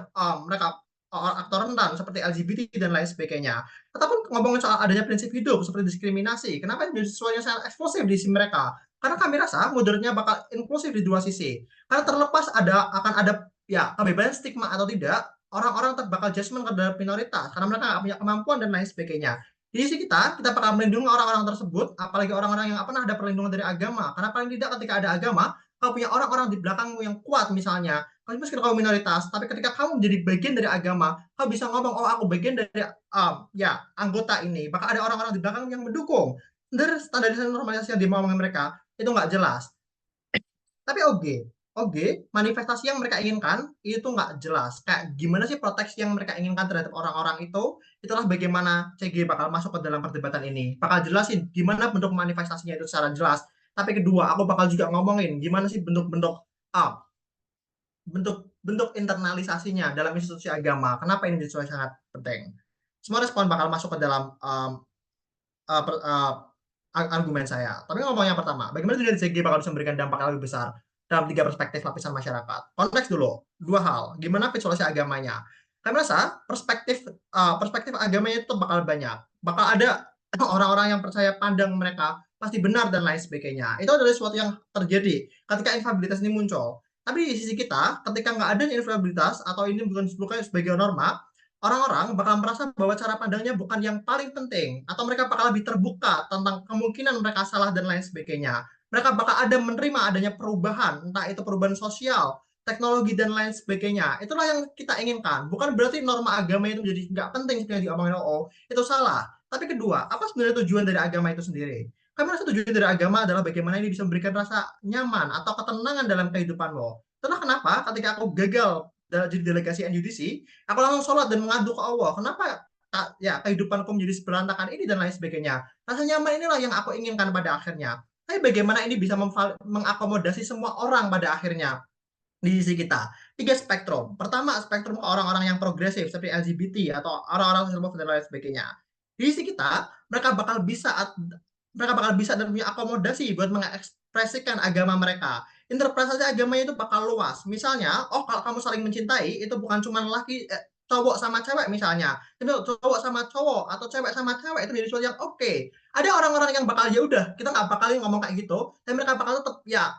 mereka aktor rentan seperti LGBT dan lain sebagainya. Ataupun ngomongin soal adanya prinsip hidup seperti diskriminasi. Kenapa ini sesuatu yang sangat eksklusif di sisi mereka? Karena kami rasa modernnya bakal inklusif di dua sisi. Karena terlepas akan ada ya kebebasan stigma atau tidak, orang-orang bakal judgment terhadap minoritas karena mereka nggak punya kemampuan dan lain sebagainya. Di sisi kita bakal melindungi orang-orang tersebut, apalagi orang-orang yang pernah ada perlindungan dari agama. Karena paling tidak ketika ada agama, kalau punya orang-orang di belakangmu yang kuat misalnya, meskipun kamu minoritas, tapi ketika kamu menjadi bagian dari agama, kamu bisa ngomong, oh aku bagian dari ya anggota ini. Bahkan ada orang-orang di belakang yang mendukung. Standarisasi normalisasi yang dimauin mereka itu nggak jelas. Tapi manifestasi yang mereka inginkan itu nggak jelas. Kayak gimana sih proteksi yang mereka inginkan terhadap orang-orang itu? Itulah bagaimana CG bakal masuk ke dalam perdebatan ini. Bakal jelasin gimana bentuk manifestasinya itu secara jelas. Tapi kedua, aku bakal juga ngomongin gimana sih bentuk-bentuk bentuk internalisasinya dalam institusi agama. Kenapa ini menjadi sangat penting? Semua respon bakal masuk ke dalam argumen saya. Tapi ngomong yang pertama, bagaimana dunia CG bakal bisa memberikan dampak yang lebih besar dalam 3 perspektif lapisan masyarakat. Konteks dulu, 2 hal. Gimana visualisasi agamanya? Kami rasa perspektif agamanya itu bakal banyak. Bakal ada orang-orang yang percaya pandang mereka pasti benar dan lain sebagainya. Itu adalah sesuatu yang terjadi ketika infabilitas ini muncul. Tapi di sisi kita, ketika nggak ada infabilitas atau ini bukan sebagai norma, orang-orang bakal merasa bahwa cara pandangnya bukan yang paling penting, atau mereka bakal lebih terbuka tentang kemungkinan mereka salah dan lain sebagainya. Mereka bakal ada menerima adanya perubahan, entah itu perubahan sosial, teknologi dan lain sebagainya. Itulah yang kita inginkan. Bukan berarti norma agama itu menjadi nggak penting seperti yang diomongin itu salah. Tapi kedua, apa sebenarnya tujuan dari agama itu sendiri? Kami rasa tujuan dari agama adalah bagaimana ini bisa memberikan rasa nyaman atau ketenangan dalam kehidupan lo. Itulah kenapa ketika aku gagal jadi delegasi NUDC, aku langsung sholat dan mengadu ke Allah. Kenapa ya kehidupanku menjadi seberantakan ini dan lain sebagainya? Rasa nyaman inilah yang aku inginkan pada akhirnya. Tapi bagaimana ini bisa mengakomodasi semua orang pada akhirnya di sisi kita? 3 spektrum. Pertama, spektrum orang-orang yang progresif seperti LGBT atau orang-orang social dan lain sebagainya. Di sisi kita, mereka bakal bisa dan punya akomodasi buat mengekspresikan agama mereka. Interpretasi agamanya itu bakal luas. Misalnya, kalau kamu saling mencintai, itu bukan cuma cowok sama cewek misalnya. Itu cowok sama cowok atau cewek sama cewek itu jadi sesuatu yang oke. Ada orang-orang yang bakal ya udah, kita nggak bakal ngomong kayak gitu, tapi mereka bakal tetap ya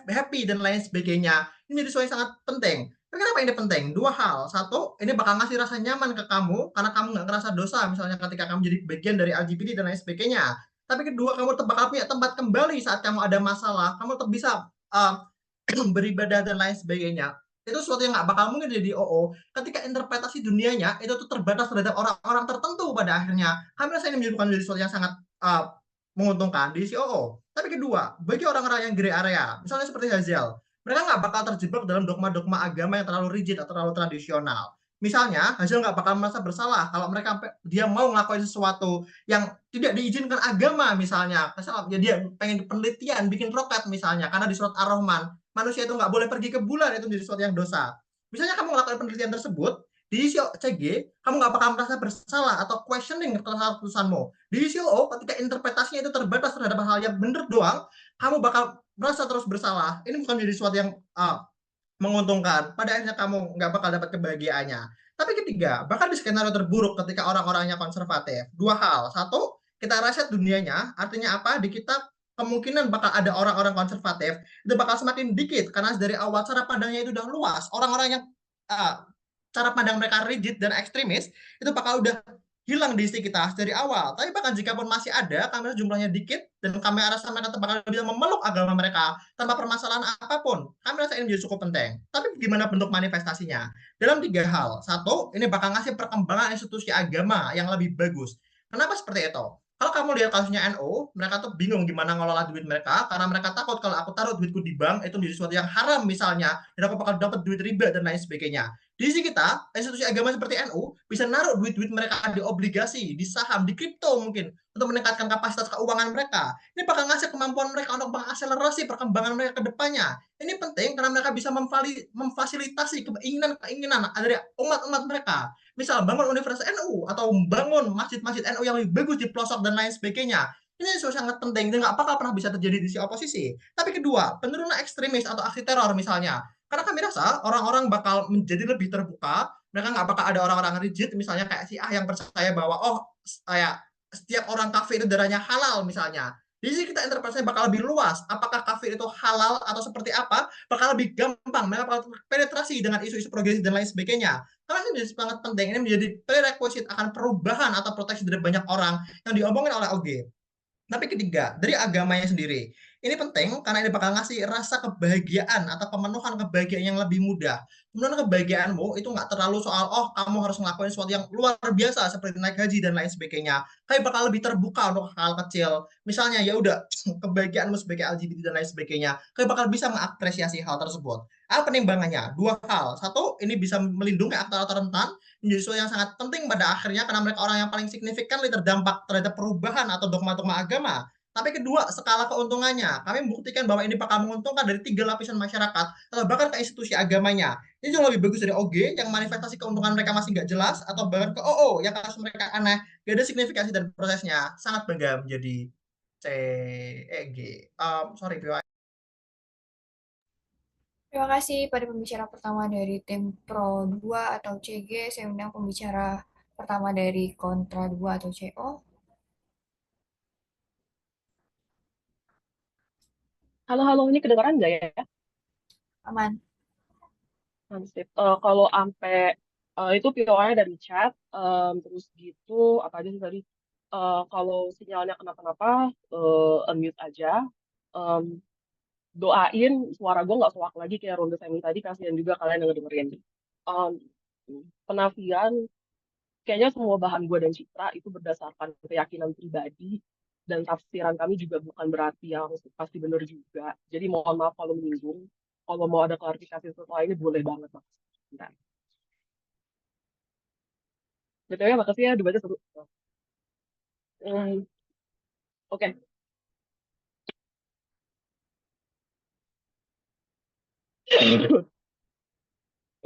happy dan lain sebagainya. Ini jadi sesuatu yang sangat penting. Tapi kenapa ini penting? 2 hal. 1, ini bakal ngasih rasa nyaman ke kamu karena kamu nggak ngerasa dosa misalnya ketika kamu jadi bagian dari LGBT dan lain sebagainya. Tapi kedua, kamu bakal punya tempat kembali saat kamu ada masalah. Kamu tetap bisa beribadah dan lain sebagainya. Itu sesuatu yang nggak bakal mungkin jadi ketika interpretasi dunianya itu tuh terbatas terhadap orang-orang tertentu pada akhirnya. Kami rasa ini bukan jadi sesuatu yang sangat menguntungkan di sisi Tapi kedua, bagi orang-orang yang gray area, misalnya seperti Hazel, mereka nggak bakal terjebak dalam dogma-dogma agama yang terlalu rigid atau terlalu tradisional. Misalnya, Hazel nggak bakal merasa bersalah kalau dia mau ngelakuin sesuatu yang tidak diizinkan agama misalnya. Misalnya dia pengen penelitian, bikin roket misalnya, karena di surat Ar-Rahman, manusia itu nggak boleh pergi ke bulan, itu menjadi sesuatu yang dosa. Misalnya kamu melakukan penelitian tersebut, di sisi CG, kamu nggak bakal merasa bersalah atau questioning terhadap keputusanmu. Di sisi ketika interpretasinya itu terbatas terhadap hal yang benar doang, kamu bakal merasa terus bersalah. Ini bukan menjadi sesuatu yang menguntungkan. Pada akhirnya kamu nggak bakal dapat kebahagiaannya. Tapi ketiga, bahkan di skenario terburuk ketika orang-orangnya konservatif, 2 hal. 1, kita reset dunianya, artinya apa? Di kita kemungkinan bakal ada orang-orang konservatif, itu bakal semakin dikit, karena dari awal cara pandangnya itu udah luas. Orang-orang yang cara pandang mereka rigid dan ekstremis, itu bakal udah hilang di sisi kita dari awal. Tapi bahkan jika pun masih ada, kami jumlahnya dikit, dan kami rasa mereka bakal bisa memeluk agama mereka tanpa permasalahan apapun. Kami rasa ini menjadi cukup penting. Tapi gimana bentuk manifestasinya? Dalam 3 hal. 1, ini bakal ngasih perkembangan institusi agama yang lebih bagus. Kenapa seperti itu? Kalau kamu lihat kasusnya NU, mereka tuh bingung gimana ngelola duit mereka, karena mereka takut kalau aku taruh duitku di bank, itu menjadi sesuatu yang haram misalnya, dan aku bakal dapat duit riba dan lain sebagainya. Di sisi kita, institusi agama seperti NU bisa naruh duit-duit mereka di obligasi, di saham, di kripto mungkin, untuk meningkatkan kapasitas keuangan mereka. Ini bakal ngasih kemampuan mereka untuk mengakselerasi perkembangan mereka ke depannya. Ini penting karena mereka bisa memfasilitasi keinginan dari umat-umat mereka. Misal bangun universitas NU atau bangun masjid-masjid NU yang lebih bagus di pelosok dan lain sebagainya. Ini sangat penting dan nggak bakal pernah bisa terjadi di sisi oposisi. Tapi kedua, penurunan ekstremis atau aksi teror misalnya. Karena kami rasa orang-orang bakal menjadi lebih terbuka, mereka nggak bakal ada orang-orang rigid, misalnya kayak si yang percaya bahwa kayak setiap orang kafir itu darahnya halal misalnya. Di sini kita interpretasinya bakal lebih luas. Apakah kafir itu halal atau seperti apa? Bakal lebih gampang, mereka bakal penetrasi dengan isu-isu progresif dan lain sebagainya. Karena ini menjadi sangat penting, ini menjadi prerequisite akan perubahan atau proteksi dari banyak orang yang diomongin oleh OG. Tapi ketiga, dari agamanya sendiri. Ini penting karena ini bakal ngasih rasa kebahagiaan atau pemenuhan kebahagiaan yang lebih mudah. Kemudian kebahagiaanmu itu nggak terlalu soal, oh kamu harus ngelakuin sesuatu yang luar biasa seperti naik haji dan lain sebagainya. Kayak bakal lebih terbuka untuk hal kecil. Misalnya ya udah kebahagiaanmu sebagai LGBT dan lain sebagainya. Kayak bakal bisa mengapresiasi hal tersebut. Apa penimbangannya? Dua hal. Satu, ini bisa melindungi aktor-aktor rentan menjadi sesuatu yang sangat penting pada akhirnya karena mereka orang yang paling signifikan terdampak terhadap perubahan atau dogma-dogma agama. Tapi kedua, skala keuntungannya. Kami membuktikan bahwa ini bakal menguntungkan dari 3 lapisan masyarakat atau bahkan ke institusi agamanya. Ini jauh lebih bagus dari OG yang manifestasi keuntungan mereka masih nggak jelas atau bahkan ke OO yang kasus mereka aneh, gak ada signifikasi dan prosesnya. Sangat bangga menjadi G. Sorry, PY. Terima kasih pada pembicara pertama dari tim Pro 2 atau CG. Saya undang pembicara pertama dari Kontra 2 atau CO. Halo, ini kedengaran nggak ya? Aman. Sip. Kalau sampai itu PO-nya dari chat, terus gitu apa aja sih tadi? Kalau sinyalnya kenapa-napa, unmute aja. Em, Doain suara gue nggak soak lagi kayak ronde semi tadi. Kasihan juga kalian yang ngedengerin. Em, Penafian, kayaknya semua bahan gue dan Citra itu berdasarkan keyakinan pribadi dan tafsiran kami juga bukan berarti yang pasti benar juga. Jadi mohon maaf kalau menyinggung. Kalau mau ada klarifikasi setelah ini boleh banget, Mas. Bentar. BTW makasih ya, debatnya seru. Hmm, Oke.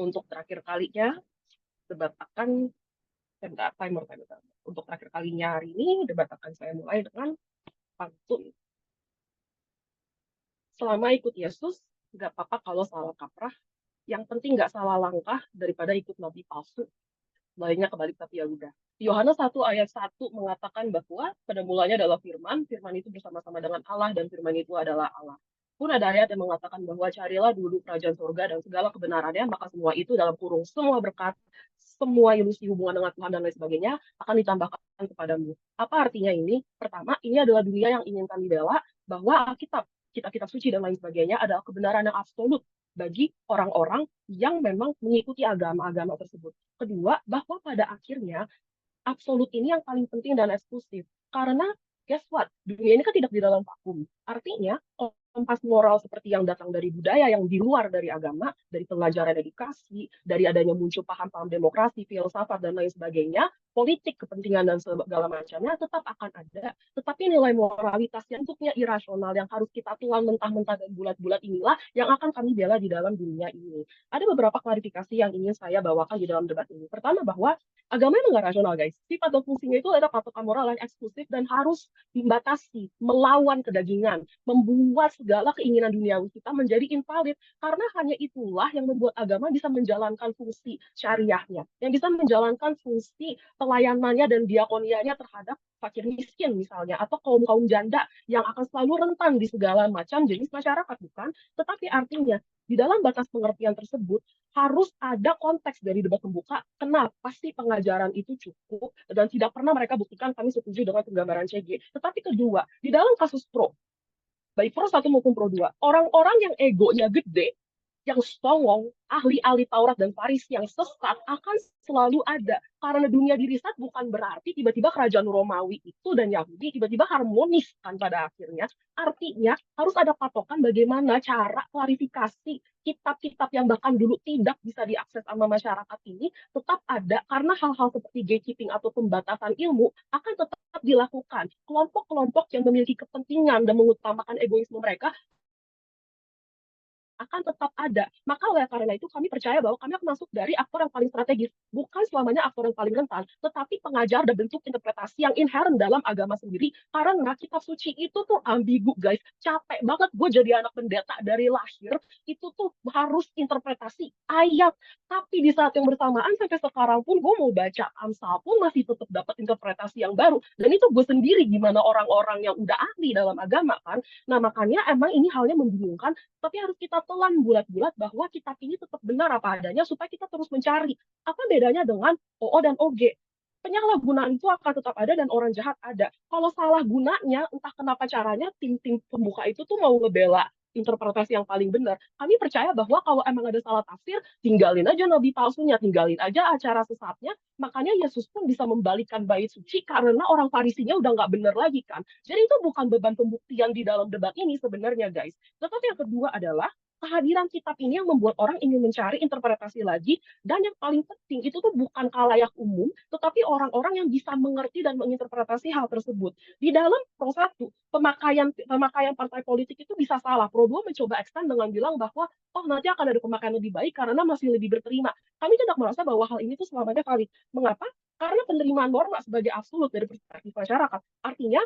Untuk terakhir kalinya, debat akan bentar, timer. Untuk terakhir kalinya hari ini, debat akan saya mulai dengan pantun. Selama ikut Yesus, nggak apa-apa kalau salah kaprah. Yang penting nggak salah langkah daripada ikut nabi palsu. Lainnya kebalik tapi ya udah. Yohanes 1 ayat 1 mengatakan bahwa pada mulanya adalah firman, firman itu bersama-sama dengan Allah dan firman itu adalah Allah. Pun ada ayat yang mengatakan bahwa carilah dulu kerajaan surga dan segala kebenarannya, maka semua itu dalam kurung semua berkat, semua ilusi hubungan dengan Tuhan dan lain sebagainya akan ditambahkan kepadamu. Apa artinya ini? Pertama, ini adalah dunia yang ingin kami bela, bahwa Alkitab, kitab-kitab suci dan lain sebagainya adalah kebenaran yang absolut bagi orang-orang yang memang mengikuti agama-agama tersebut. Kedua, bahwa pada akhirnya absolut ini yang paling penting dan eksklusif. Karena guess what? Dunia ini kan tidak di dalam vakum. Artinya, kompas moral seperti yang datang dari budaya yang di luar dari agama, dari pelajaran edukasi, dari adanya muncul paham-paham demokrasi, filsafat, dan lain sebagainya, politik, kepentingan, dan segala macamnya tetap akan ada. Tetapi nilai moralitas yang untuknya irasional, yang harus kita tuang mentah-mentah dan bulat-bulat inilah yang akan kami bela di dalam dunia ini. Ada beberapa klarifikasi yang ingin saya bawakan di dalam debat ini. Pertama, bahwa agama emang nggak rasional, guys. Sifat dan fungsinya itu ada patokan moral yang eksklusif dan harus dibatasi, melawan kedagingan, membuat segala keinginan duniawi kita menjadi invalid. Karena hanya itulah yang membuat agama bisa menjalankan fungsi syariahnya, yang bisa menjalankan fungsi pelayanannya dan diakonianya terhadap fakir miskin misalnya, atau kaum-kaum janda yang akan selalu rentan di segala macam jenis masyarakat, bukan? Tetapi artinya, di dalam batas pengertian tersebut, harus ada konteks dari debat pembuka, kenapa sih pengajaran itu cukup, dan tidak pernah mereka buktikan kami setuju dengan penggambaran CG. Tetapi kedua, di dalam kasus Pro, baik Pro 1 maupun Pro 2, orang-orang yang egonya gede, yang songong, ahli-ahli Taurat dan Farisi yang sesat akan selalu ada. Karena dunia diriset bukan berarti tiba-tiba kerajaan Romawi itu dan Yahudi tiba-tiba harmonis kan pada akhirnya. Artinya harus ada patokan bagaimana cara klarifikasi kitab-kitab yang bahkan dulu tidak bisa diakses sama masyarakat ini tetap ada, karena hal-hal seperti gatekeeping atau pembatasan ilmu akan tetap dilakukan. Kelompok-kelompok yang memiliki kepentingan dan mengutamakan egoisme mereka akan tetap ada. Maka oleh karena itu kami percaya bahwa kami akan masuk dari aktor yang paling strategis, bukan selamanya aktor yang paling rentan, tetapi pengajar dan bentuk interpretasi yang inherent dalam agama sendiri. Karena kitab suci itu tuh ambigu, guys. Capek banget gue jadi anak pendeta dari lahir, itu tuh harus interpretasi ayat. Tapi di saat yang bersamaan sampai sekarang pun gue mau baca Amsal pun masih tetap dapat interpretasi yang baru. Dan itu gue sendiri gimana orang-orang yang udah ahli dalam agama kan. Nah makanya emang ini halnya membingungkan, tapi harus kita telan bulat-bulat bahwa kitab ini tetap benar apa adanya supaya kita terus mencari apa bedanya dengan OO dan OG. penyalahgunaan itu akan tetap ada dan orang jahat ada. Kalau salah gunanya, entah kenapa caranya, tim-tim pembuka itu tuh mau ngebela interpretasi yang paling benar. Kami percaya bahwa kalau emang ada salah tafsir, tinggalin aja nabi palsunya, tinggalin aja acara sesatnya. Makanya Yesus pun bisa membalikkan bait suci karena orang Farisinya udah nggak benar lagi kan. Jadi itu bukan beban pembuktian di dalam debat ini sebenarnya guys. Tetapi yang kedua adalah kehadiran kitab ini yang membuat orang ingin mencari interpretasi lagi, dan yang paling penting itu tuh bukan khalayak umum, tetapi orang-orang yang bisa mengerti dan menginterpretasi hal tersebut. Di dalam Pro 1, pemakaian partai politik itu bisa salah. Pro 2 mencoba extend dengan bilang bahwa oh nanti akan ada pemakaian lebih baik karena masih lebih berterima. Kami tidak merasa bahwa hal ini tuh selamanya valid. Mengapa? Karena penerimaan norma sebagai absolut dari perspektif masyarakat. Artinya,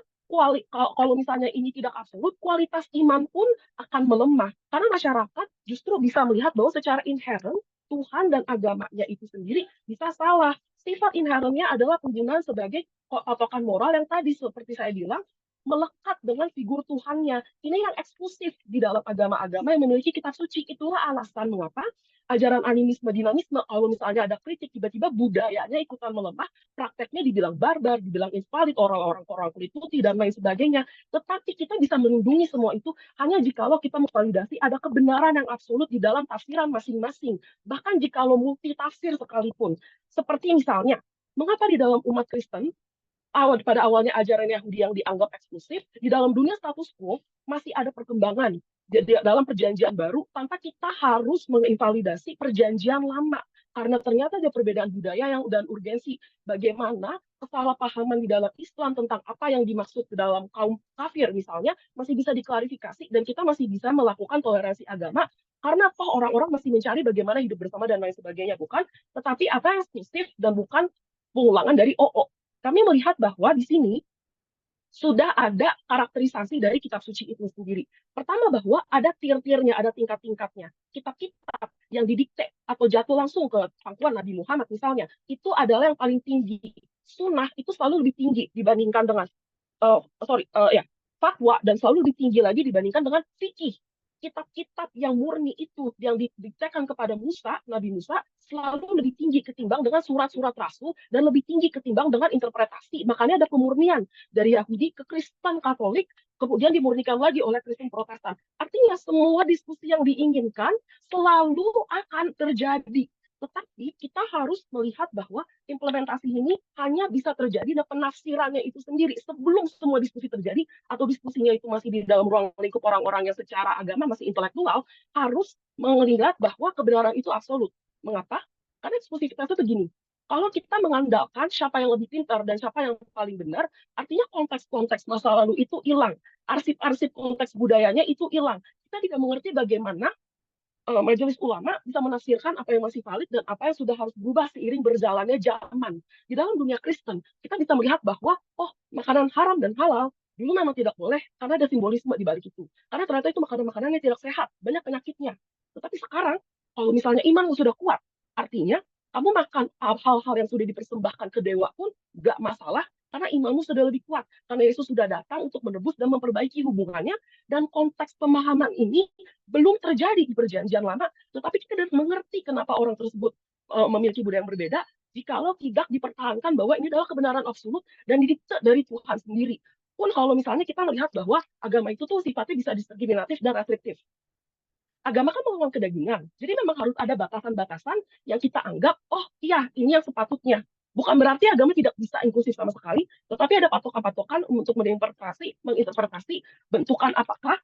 kalau misalnya ini tidak absolut, kualitas iman pun akan melemah. Karena masyarakat justru bisa melihat bahwa secara inherent Tuhan dan agamanya itu sendiri bisa salah. Sifat inherentnya adalah penggunaan sebagai patokan moral yang tadi seperti saya bilang melekat dengan figur Tuhannya. Ini yang eksklusif di dalam agama-agama yang memiliki kitab suci. Itulah alasan mengapa ajaran animisme, dinamisme, kalau misalnya ada kritik, tiba-tiba budayanya ikutan melemah, prakteknya dibilang barbar, dibilang invalid, orang kulit putih, dan lain sebagainya. Tetapi kita bisa melindungi semua itu hanya jikalau kita memvalidasi ada kebenaran yang absolut di dalam tafsiran masing-masing. Bahkan jikalau multi tafsir sekalipun. Seperti misalnya, mengapa di dalam umat Kristen, pada awalnya ajaran Yahudi yang dianggap eksklusif, di dalam dunia status quo masih ada perkembangan dalam perjanjian baru tanpa kita harus menginvalidasi perjanjian lama. Karena ternyata ada perbedaan budaya dan urgensi. Bagaimana kesalahpahaman di dalam Islam tentang apa yang dimaksud ke dalam kaum kafir misalnya masih bisa diklarifikasi dan kita masih bisa melakukan toleransi agama karena toh orang-orang masih mencari bagaimana hidup bersama dan lain sebagainya, bukan? Tetapi apa yang eksklusif dan bukan pengulangan dari OO. Kami melihat bahwa di sini sudah ada karakterisasi dari kitab suci itu sendiri. Pertama bahwa ada tier-tiernya, ada tingkat-tingkatnya. Kitab-kitab yang didikte atau jatuh langsung ke pangkuan Nabi Muhammad misalnya, itu adalah yang paling tinggi. Sunnah itu selalu lebih tinggi dibandingkan dengan fatwa, dan selalu lebih tinggi lagi dibandingkan dengan fikih. Kitab-kitab yang murni itu yang didiktekan kepada Nabi Musa, selalu lebih tinggi ketimbang dengan surat-surat rasul dan lebih tinggi ketimbang dengan interpretasi. Makanya ada pemurnian dari Yahudi ke Kristen Katolik, kemudian dimurnikan lagi oleh Kristen Protestan. Artinya semua diskusi yang diinginkan selalu akan terjadi. Tetapi kita harus melihat bahwa implementasi ini hanya bisa terjadi dan penafsirannya itu sendiri sebelum semua diskusi terjadi atau diskusinya itu masih di dalam ruang lingkup orang-orang yang secara agama masih intelektual, harus melihat bahwa kebenaran itu absolut. Mengapa? Karena diskusi kita itu begini. Kalau kita mengandalkan siapa yang lebih pintar dan siapa yang paling benar, artinya konteks-konteks masa lalu itu hilang. Arsip-arsip konteks budayanya itu hilang. Kita tidak mengerti bagaimana majelis ulama bisa menafsirkan apa yang masih valid dan apa yang sudah harus berubah seiring berjalannya zaman. Di dalam dunia Kristen, kita bisa melihat bahwa, oh, makanan haram dan halal dulu memang tidak boleh karena ada simbolisme di balik itu. Karena ternyata itu makanan-makanan yang tidak sehat, banyak penyakitnya. Tetapi sekarang, kalau misalnya imanmu sudah kuat, artinya kamu makan hal-hal yang sudah dipersembahkan ke dewa pun gak masalah, karena imanmu sudah lebih kuat. Karena Yesus sudah datang untuk menebus dan memperbaiki hubungannya, dan konteks pemahaman ini belum terjadi di perjanjian lama, tetapi kita harus mengerti kenapa orang tersebut memiliki budaya yang berbeda, jikalau tidak dipertahankan bahwa ini adalah kebenaran absolut dan didikte dari Tuhan sendiri. Pun kalau misalnya kita melihat bahwa agama itu tuh sifatnya bisa diskriminatif dan restriktif. Agama kan melawan kedagingan, jadi memang harus ada batasan-batasan yang kita anggap, oh iya, ini yang sepatutnya. Bukan berarti agama tidak bisa inklusif sama sekali, tetapi ada patokan-patokan untuk menginterpretasi bentukan apakah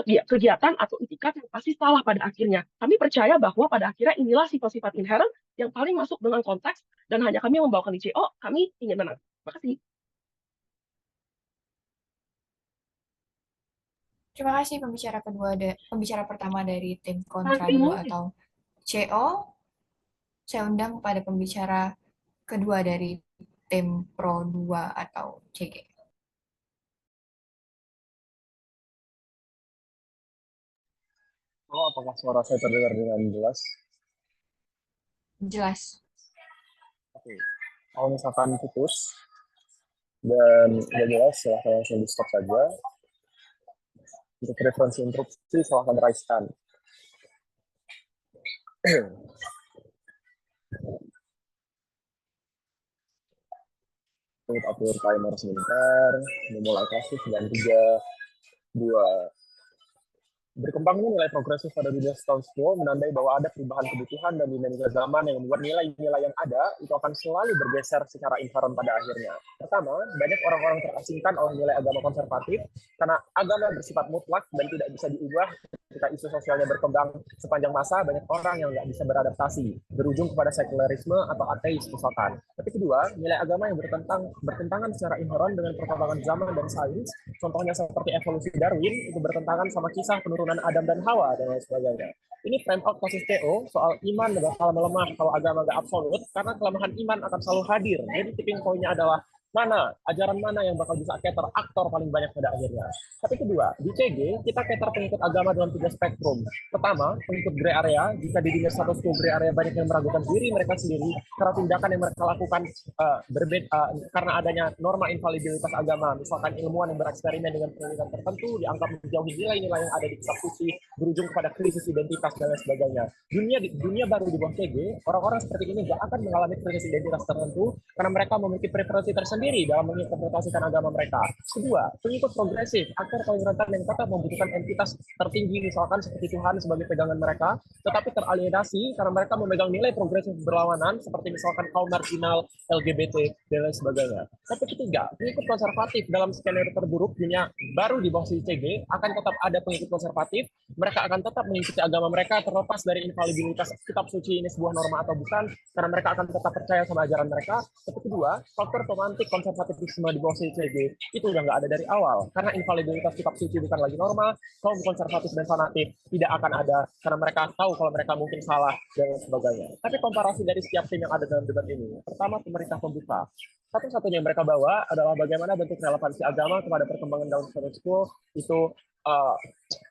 kegiatan atau itikat yang pasti salah pada akhirnya. Kami percaya bahwa pada akhirnya inilah sifat-sifat inherent yang paling masuk dengan konteks, dan hanya kami membawakan ICO, kami ingin menang. Terima kasih. Terima kasih pembicara pertama dari tim kontra 2 atau CO. Saya undang kepada pembicara kedua dari tim pro 2 atau CG. Oh, apakah suara saya terdengar dengan jelas? Jelas. Oke. Kalau misalkan putus dan nggak jelas, silahkan langsung di stop saja. Untuk referensi interupsi, silahkan raise hand. atur timer sebentar, memulai kasus dan 3, 2. Berkembangnya nilai progresif pada dunia status quo menandai bahwa ada perubahan kebutuhan dan dinamika zaman yang membuat nilai-nilai yang ada itu akan selalu bergeser secara inherent pada akhirnya. Pertama, banyak orang-orang terasingkan oleh nilai agama konservatif karena agama bersifat mutlak dan tidak bisa diubah. Ketika isu sosialnya berkembang sepanjang masa, banyak orang yang nggak bisa beradaptasi, berujung kepada sekularisme atau ateis misalkan. Tapi kedua, nilai agama yang bertentangan secara inherent dengan perkembangan zaman dan sains, contohnya seperti evolusi Darwin, itu bertentangan sama kisah penurunan Adam dan Hawa dan lain sebagainya. Ini frame out kasus TO soal iman bakal melemah kalau agama nggak absolut, karena kelemahan iman akan selalu hadir. Jadi tipping pointnya adalah ajaran mana yang bakal bisa cater aktor paling banyak pada akhirnya. Tapi kedua, di CG kita cater pengikut agama dalam 3 spektrum. Pertama, pengikut gray area. Jika di dunia status quo gray area banyak yang meragukan diri mereka sendiri karena tindakan yang mereka lakukan berbeda karena adanya norma infalibilitas agama. Misalkan ilmuwan yang bereksperimen dengan penelitian tertentu dianggap menjauhi nilai-nilai yang ada di kitab suci, berujung pada krisis identitas dan lain sebagainya. Dunia baru di bawah CG, orang-orang seperti ini nggak akan mengalami krisis identitas tertentu karena mereka memiliki preferensi tersendiri dalam menginterpretasikan agama mereka. Kedua, pengikut progresif, aktor paling rentan yang tetap membutuhkan entitas tertinggi misalkan seperti Tuhan sebagai pegangan mereka, tetapi teralienasi karena mereka memegang nilai progresif berlawanan seperti misalkan kaum marginal, LGBT, dan lain sebagainya. Tapi ketiga, pengikut konservatif dalam skenario terburuk dunia baru di bawah CG akan tetap ada pengikut konservatif, mereka akan tetap mengikuti agama mereka terlepas dari infalibilitas kitab suci ini sebuah norma atau bukan, karena mereka akan tetap percaya sama ajaran mereka. Tapi kedua, faktor pemantik konservatifisme di bawah CG itu udah nggak ada dari awal, karena infalibilitas kitab suci bukan lagi norma, kaum konservatif dan fanatik tidak akan ada karena mereka tahu kalau mereka mungkin salah dan sebagainya. Tapi komparasi dari setiap tim yang ada dalam debat ini, pertama pemerintah pembuka, satu-satunya yang mereka bawa adalah bagaimana bentuk relevansi agama kepada perkembangan dalam status quo itu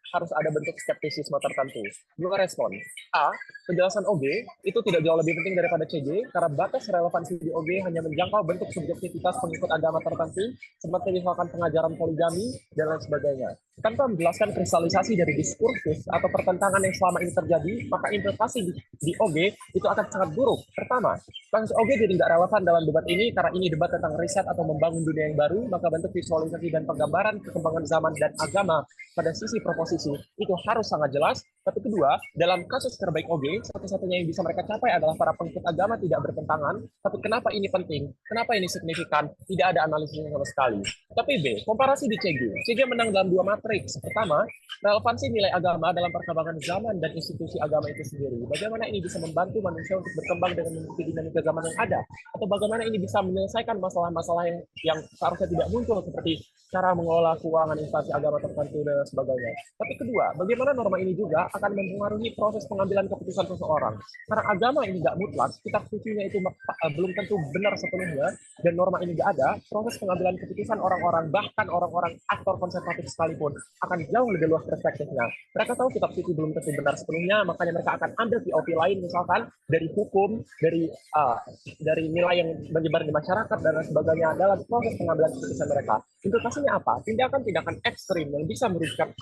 harus ada bentuk skeptisisme tertentu. 2 respon. A, penjelasan OG itu tidak jauh lebih penting daripada CG karena batas relevansi di OG hanya menjangkau bentuk subjektivitas pengikut agama tertentu seperti misalkan pengajaran poligami dan lain sebagainya. Tanpa menjelaskan kristalisasi dari diskursus atau pertentangan yang selama ini terjadi, maka implikasi di OG itu akan sangat buruk. Pertama, kasus OG jadi nggak relevan dalam debat ini karena ini debat tentang riset atau membangun dunia yang baru, maka bentuk visualisasi dan penggambaran perkembangan zaman dan agama pada sisi proposisi itu harus sangat jelas. Tapi kedua, dalam kasus terbaik OG, satu-satunya yang bisa mereka capai adalah para pengikut agama tidak bertentangan. Tapi kenapa ini penting? Kenapa ini signifikan? Tidak ada analisisnya sama sekali. Tapi B, komparasi di CG. CG menang dalam 2 matriks. Pertama, relevansi nilai agama dalam perkembangan zaman dan institusi agama itu sendiri. Bagaimana ini bisa membantu manusia untuk berkembang dengan mengikuti dinamika zaman yang ada? Atau bagaimana ini bisa menyelesaikan masalah-masalah yang seharusnya tidak muncul seperti cara mengelola keuangan instansi agama tertentu dan sebagainya. Tapi kedua, bagaimana norma ini juga akan mempengaruhi proses pengambilan keputusan seseorang. Karena agama ini nggak mutlak, kitab sucinya itu belum tentu benar sepenuhnya, dan norma ini nggak ada, proses pengambilan keputusan orang-orang, bahkan orang-orang aktor konservatif sekalipun, akan jauh lebih luas perspektifnya. Mereka tahu kitab suci belum tentu benar sepenuhnya, makanya mereka akan ambil POV lain, misalkan dari hukum, dari nilai yang menyebar di masyarakat, dan lain sebagainya dalam proses pengambilan keputusan mereka. Implikasinya apa? Tindakan-tindakan ekstrim yang bisa merugikan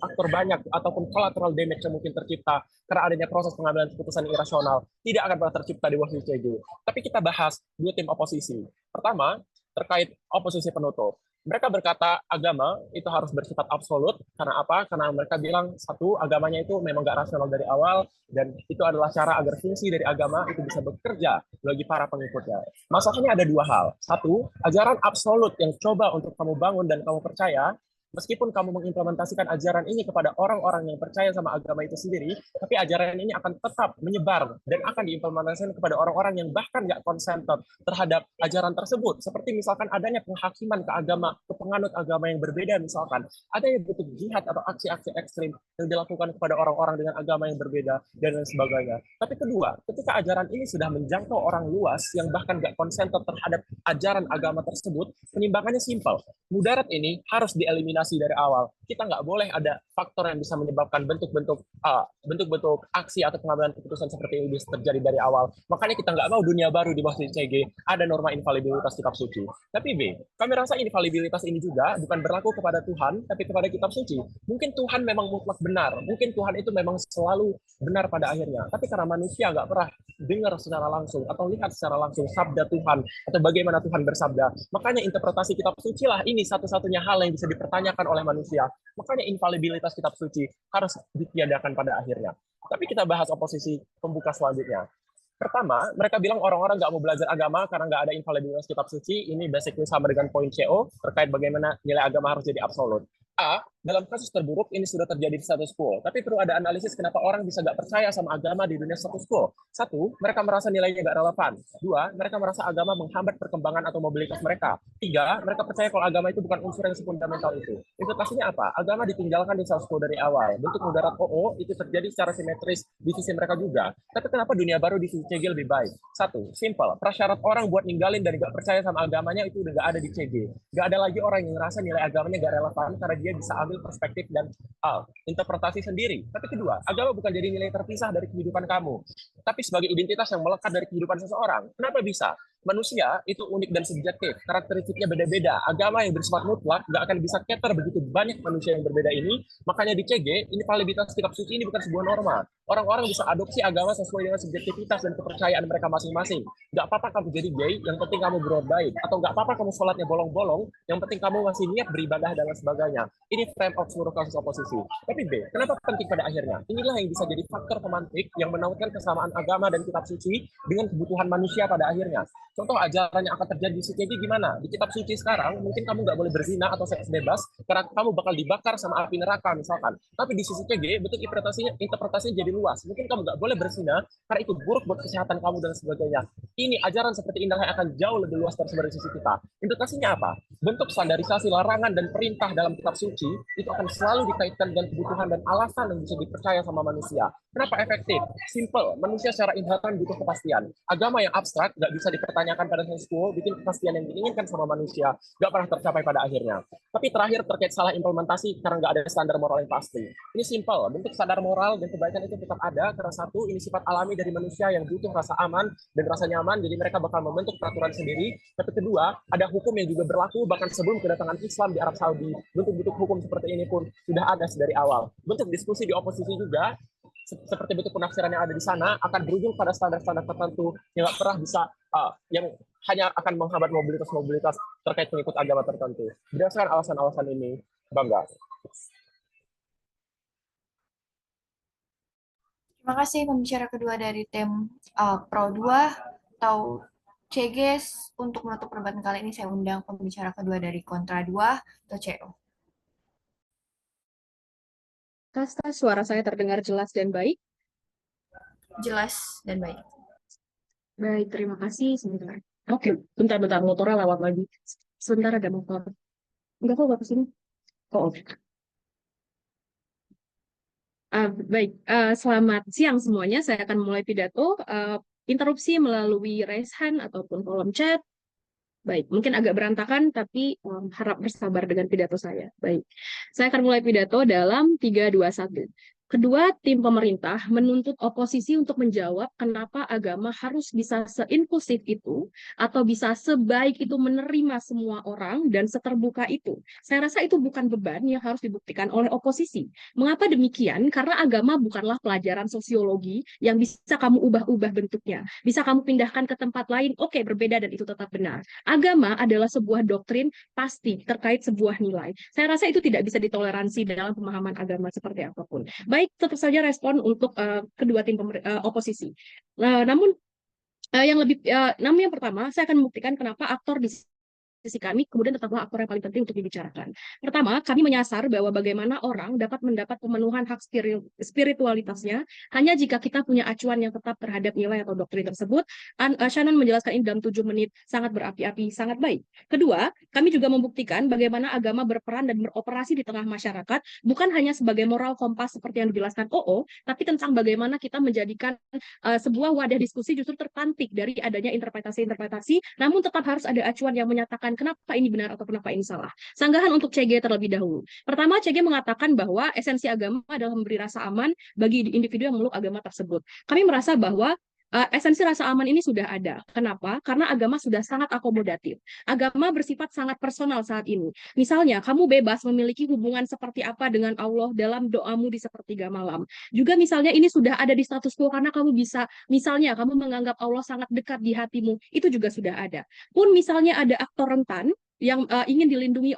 aktor banyak ataupun collateral damage yang mungkin tercipta karena adanya proses pengambilan keputusan irasional tidak akan pernah tercipta di bawah CG. Tapi kita bahas 2 tim oposisi. Pertama, terkait oposisi penutup. Mereka berkata agama itu harus bersifat absolut. Karena apa? Karena mereka bilang, satu, agamanya itu memang nggak rasional dari awal, dan itu adalah cara agar fungsi dari agama itu bisa bekerja bagi para pengikutnya. Masalahnya ada 2 hal. Satu, ajaran absolut yang coba untuk kamu bangun dan kamu percaya, meskipun kamu mengimplementasikan ajaran ini kepada orang-orang yang percaya sama agama itu sendiri, tapi ajaran ini akan tetap menyebar dan akan diimplementasikan kepada orang-orang yang bahkan nggak consented terhadap ajaran tersebut. Seperti misalkan adanya penghakiman ke agama, ke penganut agama yang berbeda, misalkan ada yang bentuk jihad atau aksi-aksi ekstrim yang dilakukan kepada orang-orang dengan agama yang berbeda dan lain sebagainya. Tapi kedua, ketika ajaran ini sudah menjangkau orang luas yang bahkan nggak consented terhadap ajaran agama tersebut, penimbangannya simpel. Mudarat ini harus dieliminasi interpretasi dari awal. Kita nggak boleh ada faktor yang bisa menyebabkan bentuk-bentuk aksi atau pengambilan keputusan seperti ini bisa terjadi dari awal. Makanya kita nggak mau dunia baru di bawah CG ada norma infalibilitas kitab suci. Tapi B, kami rasa infalibilitas ini juga bukan berlaku kepada Tuhan, tapi kepada kitab suci. Mungkin Tuhan memang mutlak benar, mungkin Tuhan itu memang selalu benar pada akhirnya. Tapi karena manusia nggak pernah dengar secara langsung atau lihat secara langsung sabda Tuhan atau bagaimana Tuhan bersabda, makanya interpretasi kitab suci lah ini satu-satunya hal yang bisa dipertanyakan oleh manusia. Makanya infalibilitas kitab suci harus ditiadakan pada akhirnya. Tapi kita bahas oposisi pembuka selanjutnya. Pertama, mereka bilang orang-orang nggak mau belajar agama karena nggak ada infalibilitas kitab suci. Ini basically sama dengan poin CO terkait bagaimana nilai agama harus jadi absolut. A, dalam kasus terburuk ini sudah terjadi di status quo. Tapi perlu ada analisis kenapa orang bisa nggak percaya sama agama di dunia status quo. Satu, mereka merasa nilainya nggak relevan. Dua, mereka merasa agama menghambat perkembangan atau mobilitas mereka. Tiga, mereka percaya kalau agama itu bukan unsur yang fundamental itu. Implikasinya apa? Agama ditinggalkan di status quo dari awal. Bentuk mudarat OO itu terjadi secara simetris di sisi mereka juga. Tapi kenapa dunia baru di sisi CG lebih baik? Satu, simple. Prasyarat orang buat ninggalin dan nggak percaya sama agamanya itu udah nggak ada di CG. Nggak ada lagi orang yang ngerasa nilai agamanya nggak relevan karena dia bisa ambil perspektif dan interpretasi sendiri. Tapi kedua, agama bukan jadi nilai terpisah dari kehidupan kamu, tapi sebagai identitas yang melekat dari kehidupan seseorang. Kenapa bisa? Manusia itu unik dan subjektif, karakteristiknya beda-beda. Agama yang bersifat mutlak nggak akan bisa cater begitu banyak manusia yang berbeda ini. Makanya di CG, infalibilitas kitab suci ini bukan sebuah norma. Orang-orang bisa adopsi agama sesuai dengan subjektivitas dan kepercayaan mereka masing-masing. Nggak apa-apa kamu jadi gay, yang penting kamu berbuat baik. Atau nggak apa-apa kamu sholatnya bolong-bolong, yang penting kamu masih niat beribadah dan lain sebagainya. Ini frame of seluruh kasus oposisi. Tapi B, kenapa penting pada akhirnya? Inilah yang bisa jadi faktor pemantik yang menautkan kesamaan agama dan kitab suci dengan kebutuhan manusia pada akhirnya. Contoh ajaran yang akan terjadi di CG gimana? Di kitab suci sekarang, mungkin kamu nggak boleh berzina atau seks bebas karena kamu bakal dibakar sama api neraka misalkan. Tapi di sisi CG, bentuk interpretasinya jadi luas. Mungkin kamu nggak boleh berzina karena itu buruk buat kesehatan kamu dan sebagainya. Ini ajaran seperti ini yang akan jauh lebih luas tersebar di sisi kita. Implikasinya apa? Bentuk standarisasi larangan dan perintah dalam kitab suci itu akan selalu dikaitkan dengan kebutuhan dan alasan yang bisa dipercaya sama manusia. Kenapa efektif? Simple. Manusia secara inherent butuh kepastian. Agama yang abstrak nggak bisa dipertanyakan pada status quo, bikin kepastian yang diinginkan sama manusia nggak pernah tercapai pada akhirnya. Tapi terakhir terkait salah implementasi karena nggak ada standar moral yang pasti. Ini simple. Bentuk standar moral dan kebaikan itu tetap ada karena satu, ini sifat alami dari manusia yang butuh rasa aman dan rasa nyaman, jadi mereka bakal membentuk peraturan sendiri. Tapi kedua, ada hukum yang juga berlaku bahkan sebelum kedatangan Islam di Arab Saudi. Bentuk-bentuk hukum seperti ini pun sudah ada dari awal. Bentuk diskusi di oposisi juga seperti bentuk penafsiran yang ada di sana akan berujung pada standar-standar tertentu yang nggak pernah bisa yang hanya akan menghambat mobilitas terkait pengikut agama tertentu. Berdasarkan alasan-alasan ini, Bangga. Terima kasih pembicara kedua dari tim Pro 2 atau CGS. Untuk menutup perdebatan kali ini saya undang pembicara kedua dari Kontra 2 atau CO. Tes suara saya terdengar jelas dan baik? Jelas dan baik. Baik, terima kasih. Sebentar. Oke, bentar, motornya lewat lagi. Sebentar ada motor. Enggak kok, Bapak sini. Oh, oke. Baik, selamat siang semuanya. Saya akan mulai pidato. Interupsi melalui raise hand ataupun kolom chat. Baik, mungkin agak berantakan, tapi harap bersabar dengan pidato saya. Baik, saya akan mulai pidato dalam 3, 2, 1. Kedua, tim pemerintah menuntut oposisi untuk menjawab kenapa agama harus bisa seinklusif itu atau bisa sebaik itu menerima semua orang dan seterbuka itu. Saya rasa itu bukan beban yang harus dibuktikan oleh oposisi. Mengapa demikian? Karena agama bukanlah pelajaran sosiologi yang bisa kamu ubah-ubah bentuknya. Bisa kamu pindahkan ke tempat lain, oke, berbeda dan itu tetap benar. Agama adalah sebuah doktrin pasti terkait sebuah nilai. Saya rasa itu tidak bisa ditoleransi dalam pemahaman agama seperti apapun. Baik, tentu saja respon untuk kedua tim oposisi. Namun yang pertama, saya akan membuktikan kenapa aktor di sisi kami kemudian tetaplah aktor yang paling penting untuk dibicarakan. Pertama, kami menyasar bahwa bagaimana orang dapat mendapat pemenuhan hak spiritualitasnya hanya jika kita punya acuan yang tetap terhadap nilai atau doktrin tersebut. Shannon menjelaskan ini dalam 7 menit, sangat berapi-api, sangat baik. Kedua, kami juga membuktikan bagaimana agama berperan dan beroperasi di tengah masyarakat, bukan hanya sebagai moral kompas seperti yang dijelaskan OO, tapi tentang bagaimana kita menjadikan sebuah wadah diskusi justru terpantik dari adanya interpretasi-interpretasi, namun tetap harus ada acuan yang menyatakan kenapa ini benar atau kenapa ini salah. Sanggahan untuk CG terlebih dahulu. Pertama, CG mengatakan bahwa esensi agama adalah memberi rasa aman bagi individu yang memeluk agama tersebut. Kami merasa bahwa esensi rasa aman ini sudah ada. Kenapa? Karena agama sudah sangat akomodatif. Agama bersifat sangat personal saat ini. Misalnya, kamu bebas memiliki hubungan seperti apa dengan Allah dalam doamu di sepertiga malam. Juga misalnya ini sudah ada di status quo karena kamu bisa, misalnya kamu menganggap Allah sangat dekat di hatimu, itu juga sudah ada. Pun misalnya ada aktor rentan yang ingin dilindungi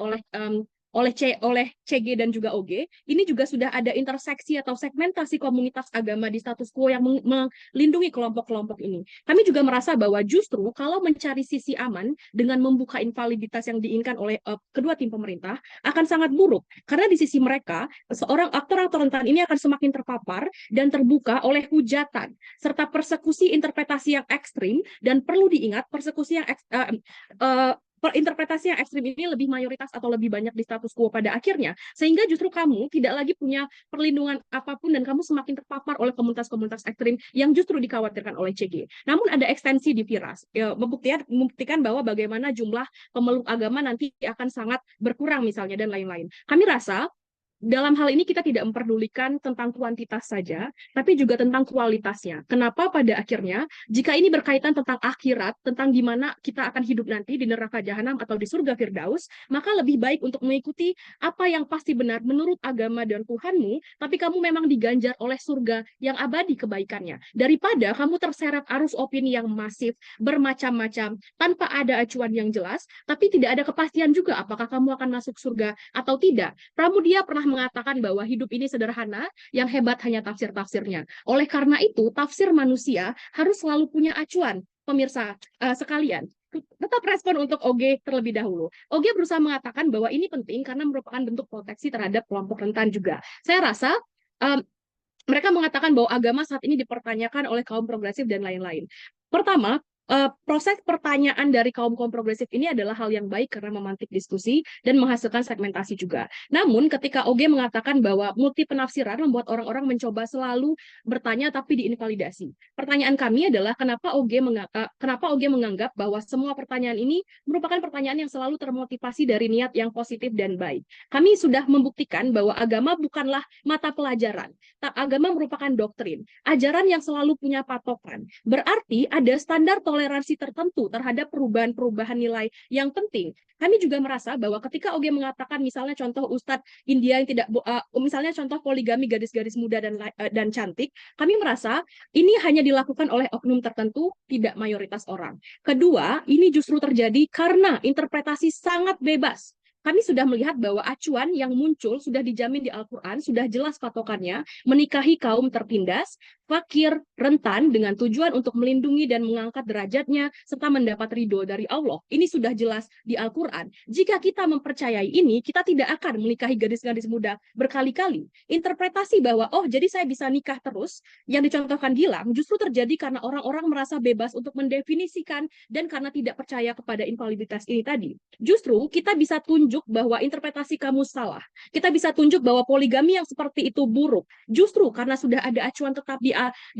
oleh CG dan juga OG, ini juga sudah ada interseksi atau segmentasi komunitas agama di status quo yang melindungi kelompok-kelompok ini. Kami juga merasa bahwa justru kalau mencari sisi aman dengan membuka invaliditas yang diinginkan oleh kedua tim pemerintah akan sangat buruk. Karena di sisi mereka, seorang aktor-aktor rentan ini akan semakin terpapar dan terbuka oleh hujatan, serta persekusi interpretasi yang ekstrim, dan perlu diingat persekusi yang interpretasi yang ekstrim ini lebih mayoritas atau lebih banyak di status quo pada akhirnya, sehingga justru kamu tidak lagi punya perlindungan apapun dan kamu semakin terpapar oleh komunitas-komunitas ekstrim yang justru dikhawatirkan oleh CG. Namun ada ekstensi di Firas, membuktikan bahwa bagaimana jumlah pemeluk agama nanti akan sangat berkurang misalnya dan lain-lain. Kami rasa dalam hal ini kita tidak memperdulikan tentang kuantitas saja, tapi juga tentang kualitasnya. Kenapa pada akhirnya, jika ini berkaitan tentang akhirat, tentang gimana kita akan hidup nanti di neraka jahanam atau di surga Firdaus, maka lebih baik untuk mengikuti apa yang pasti benar menurut agama dan Tuhanmu, tapi kamu memang diganjar oleh surga yang abadi kebaikannya. Daripada kamu terseret arus opini yang masif, bermacam-macam, tanpa ada acuan yang jelas, tapi tidak ada kepastian juga apakah kamu akan masuk surga atau tidak. Pramudia pernah mengatakan bahwa hidup ini sederhana, yang hebat hanya tafsir-tafsirnya. Oleh karena itu, tafsir manusia harus selalu punya acuan. Pemirsa sekalian, tetap respon untuk OG terlebih dahulu. OG berusaha mengatakan bahwa ini penting karena merupakan bentuk proteksi terhadap kelompok rentan juga. Saya rasa mereka mengatakan bahwa agama saat ini dipertanyakan oleh kaum progresif dan lain-lain. Pertama, proses pertanyaan dari kaum progresif ini adalah hal yang baik karena memantik diskusi dan menghasilkan segmentasi juga. Namun ketika OG mengatakan bahwa multi penafsiran membuat orang-orang mencoba selalu bertanya tapi diinvalidasi. Pertanyaan kami adalah kenapa OG menganggap bahwa semua pertanyaan ini merupakan pertanyaan yang selalu termotivasi dari niat yang positif dan baik. Kami sudah membuktikan bahwa agama bukanlah mata pelajaran. Agama merupakan doktrin, ajaran yang selalu punya patokan. Berarti ada standar toleransi tertentu terhadap perubahan-perubahan nilai yang penting. Kami juga merasa bahwa ketika OG mengatakan misalnya contoh Ustadz India yang tidak, misalnya contoh poligami gadis-gadis muda dan cantik, kami merasa ini hanya dilakukan oleh oknum tertentu, tidak mayoritas orang. Kedua, ini justru terjadi karena interpretasi sangat bebas. Kami sudah melihat bahwa acuan yang muncul sudah dijamin di Al-Quran, sudah jelas patokannya, menikahi kaum tertindas, fakir, rentan dengan tujuan untuk melindungi dan mengangkat derajatnya, serta mendapat ridho dari Allah. Ini sudah jelas di Al-Quran. Jika kita mempercayai ini, kita tidak akan menikahi gadis-gadis muda berkali-kali. Interpretasi bahwa, oh jadi saya bisa nikah terus, yang dicontohkan Gilang, justru terjadi karena orang-orang merasa bebas untuk mendefinisikan dan karena tidak percaya kepada invaliditas ini tadi. Justru kita bisa tunjuk bahwa interpretasi kamu salah. Kita bisa tunjuk bahwa poligami yang seperti itu buruk. Justru karena sudah ada acuan tetap di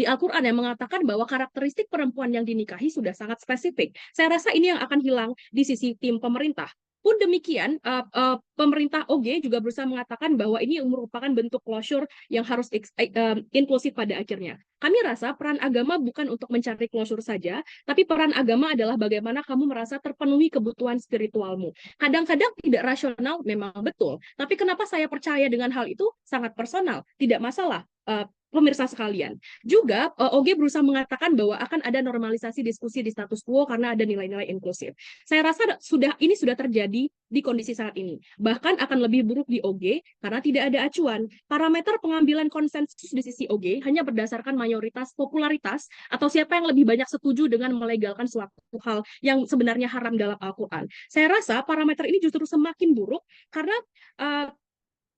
Al-Quran yang mengatakan bahwa karakteristik perempuan yang dinikahi sudah sangat spesifik. Saya rasa ini yang akan hilang di sisi tim pemerintah. Pun demikian, pemerintah OG juga berusaha mengatakan bahwa ini merupakan bentuk closure yang harus inklusif pada akhirnya. Kami rasa peran agama bukan untuk mencari closure saja, tapi peran agama adalah bagaimana kamu merasa terpenuhi kebutuhan spiritualmu. Kadang-kadang tidak rasional, memang betul. Tapi kenapa saya percaya dengan hal itu? Sangat personal, tidak masalah. Pemirsa sekalian. Juga OG berusaha mengatakan bahwa akan ada normalisasi diskusi di status quo karena ada nilai-nilai inklusif. Saya rasa ini sudah terjadi di kondisi saat ini. Bahkan akan lebih buruk di OG karena tidak ada acuan. Parameter pengambilan konsensus di sisi OG hanya berdasarkan mayoritas popularitas atau siapa yang lebih banyak setuju dengan melegalkan suatu hal yang sebenarnya haram dalam Al-Quran. Saya rasa parameter ini justru semakin buruk karena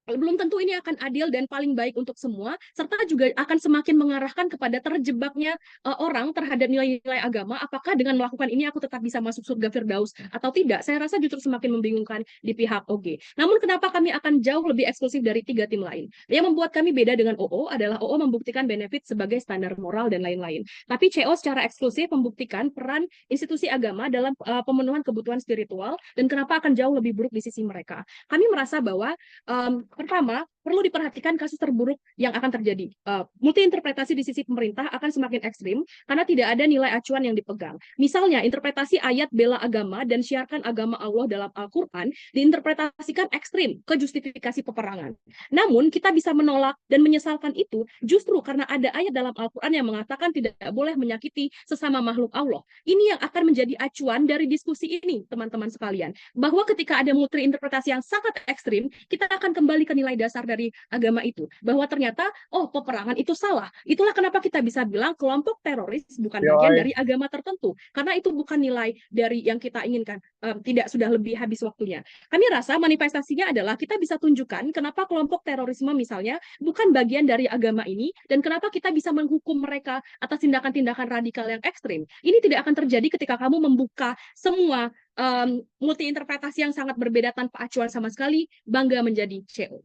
belum tentu ini akan adil dan paling baik untuk semua, serta juga akan semakin mengarahkan kepada terjebaknya orang terhadap nilai-nilai agama. Apakah dengan melakukan ini aku tetap bisa masuk surga Firdaus atau tidak? Saya rasa justru semakin membingungkan di pihak OG. Namun kenapa kami akan jauh lebih eksklusif dari 3 tim lain? Yang membuat kami beda dengan OO adalah OO membuktikan benefit sebagai standar moral dan lain-lain. Tapi CO secara eksklusif membuktikan peran institusi agama dalam pemenuhan kebutuhan spiritual dan kenapa akan jauh lebih buruk di sisi mereka. Kami merasa bahwa pertama, perlu diperhatikan kasus terburuk yang akan terjadi. Multi interpretasi di sisi pemerintah akan semakin ekstrim karena tidak ada nilai acuan yang dipegang. Misalnya, interpretasi ayat bela agama dan syiarkan agama Allah dalam Al-Quran diinterpretasikan ekstrim ke justifikasi peperangan. Namun, kita bisa menolak dan menyesalkan itu justru karena ada ayat dalam Al-Quran yang mengatakan tidak boleh menyakiti sesama makhluk Allah. Ini yang akan menjadi acuan dari diskusi ini, teman-teman sekalian. Bahwa ketika ada multi interpretasi yang sangat ekstrim, kita akan kembali ke nilai dasar dari agama itu, bahwa ternyata peperangan itu salah. Itulah kenapa kita bisa bilang kelompok teroris bukan bagian dari agama tertentu, karena itu bukan nilai dari yang kita inginkan. Tidak, sudah lebih habis waktunya. Kami rasa manifestasinya adalah kita bisa tunjukkan kenapa kelompok terorisme misalnya bukan bagian dari agama ini, dan kenapa kita bisa menghukum mereka atas tindakan-tindakan radikal yang ekstrim. Ini tidak akan terjadi ketika kamu membuka semua multi interpretasi yang sangat berbeda tanpa acuan sama sekali, bangga menjadi CO.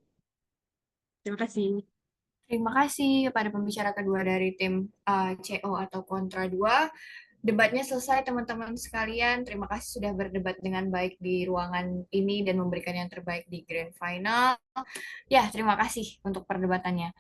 Terima kasih. Terima kasih kepada pembicara kedua dari tim CO atau Kontra 2. Debatnya selesai, teman-teman sekalian. Terima kasih sudah berdebat dengan baik di ruangan ini dan memberikan yang terbaik di Grand Final. Ya, terima kasih untuk perdebatannya.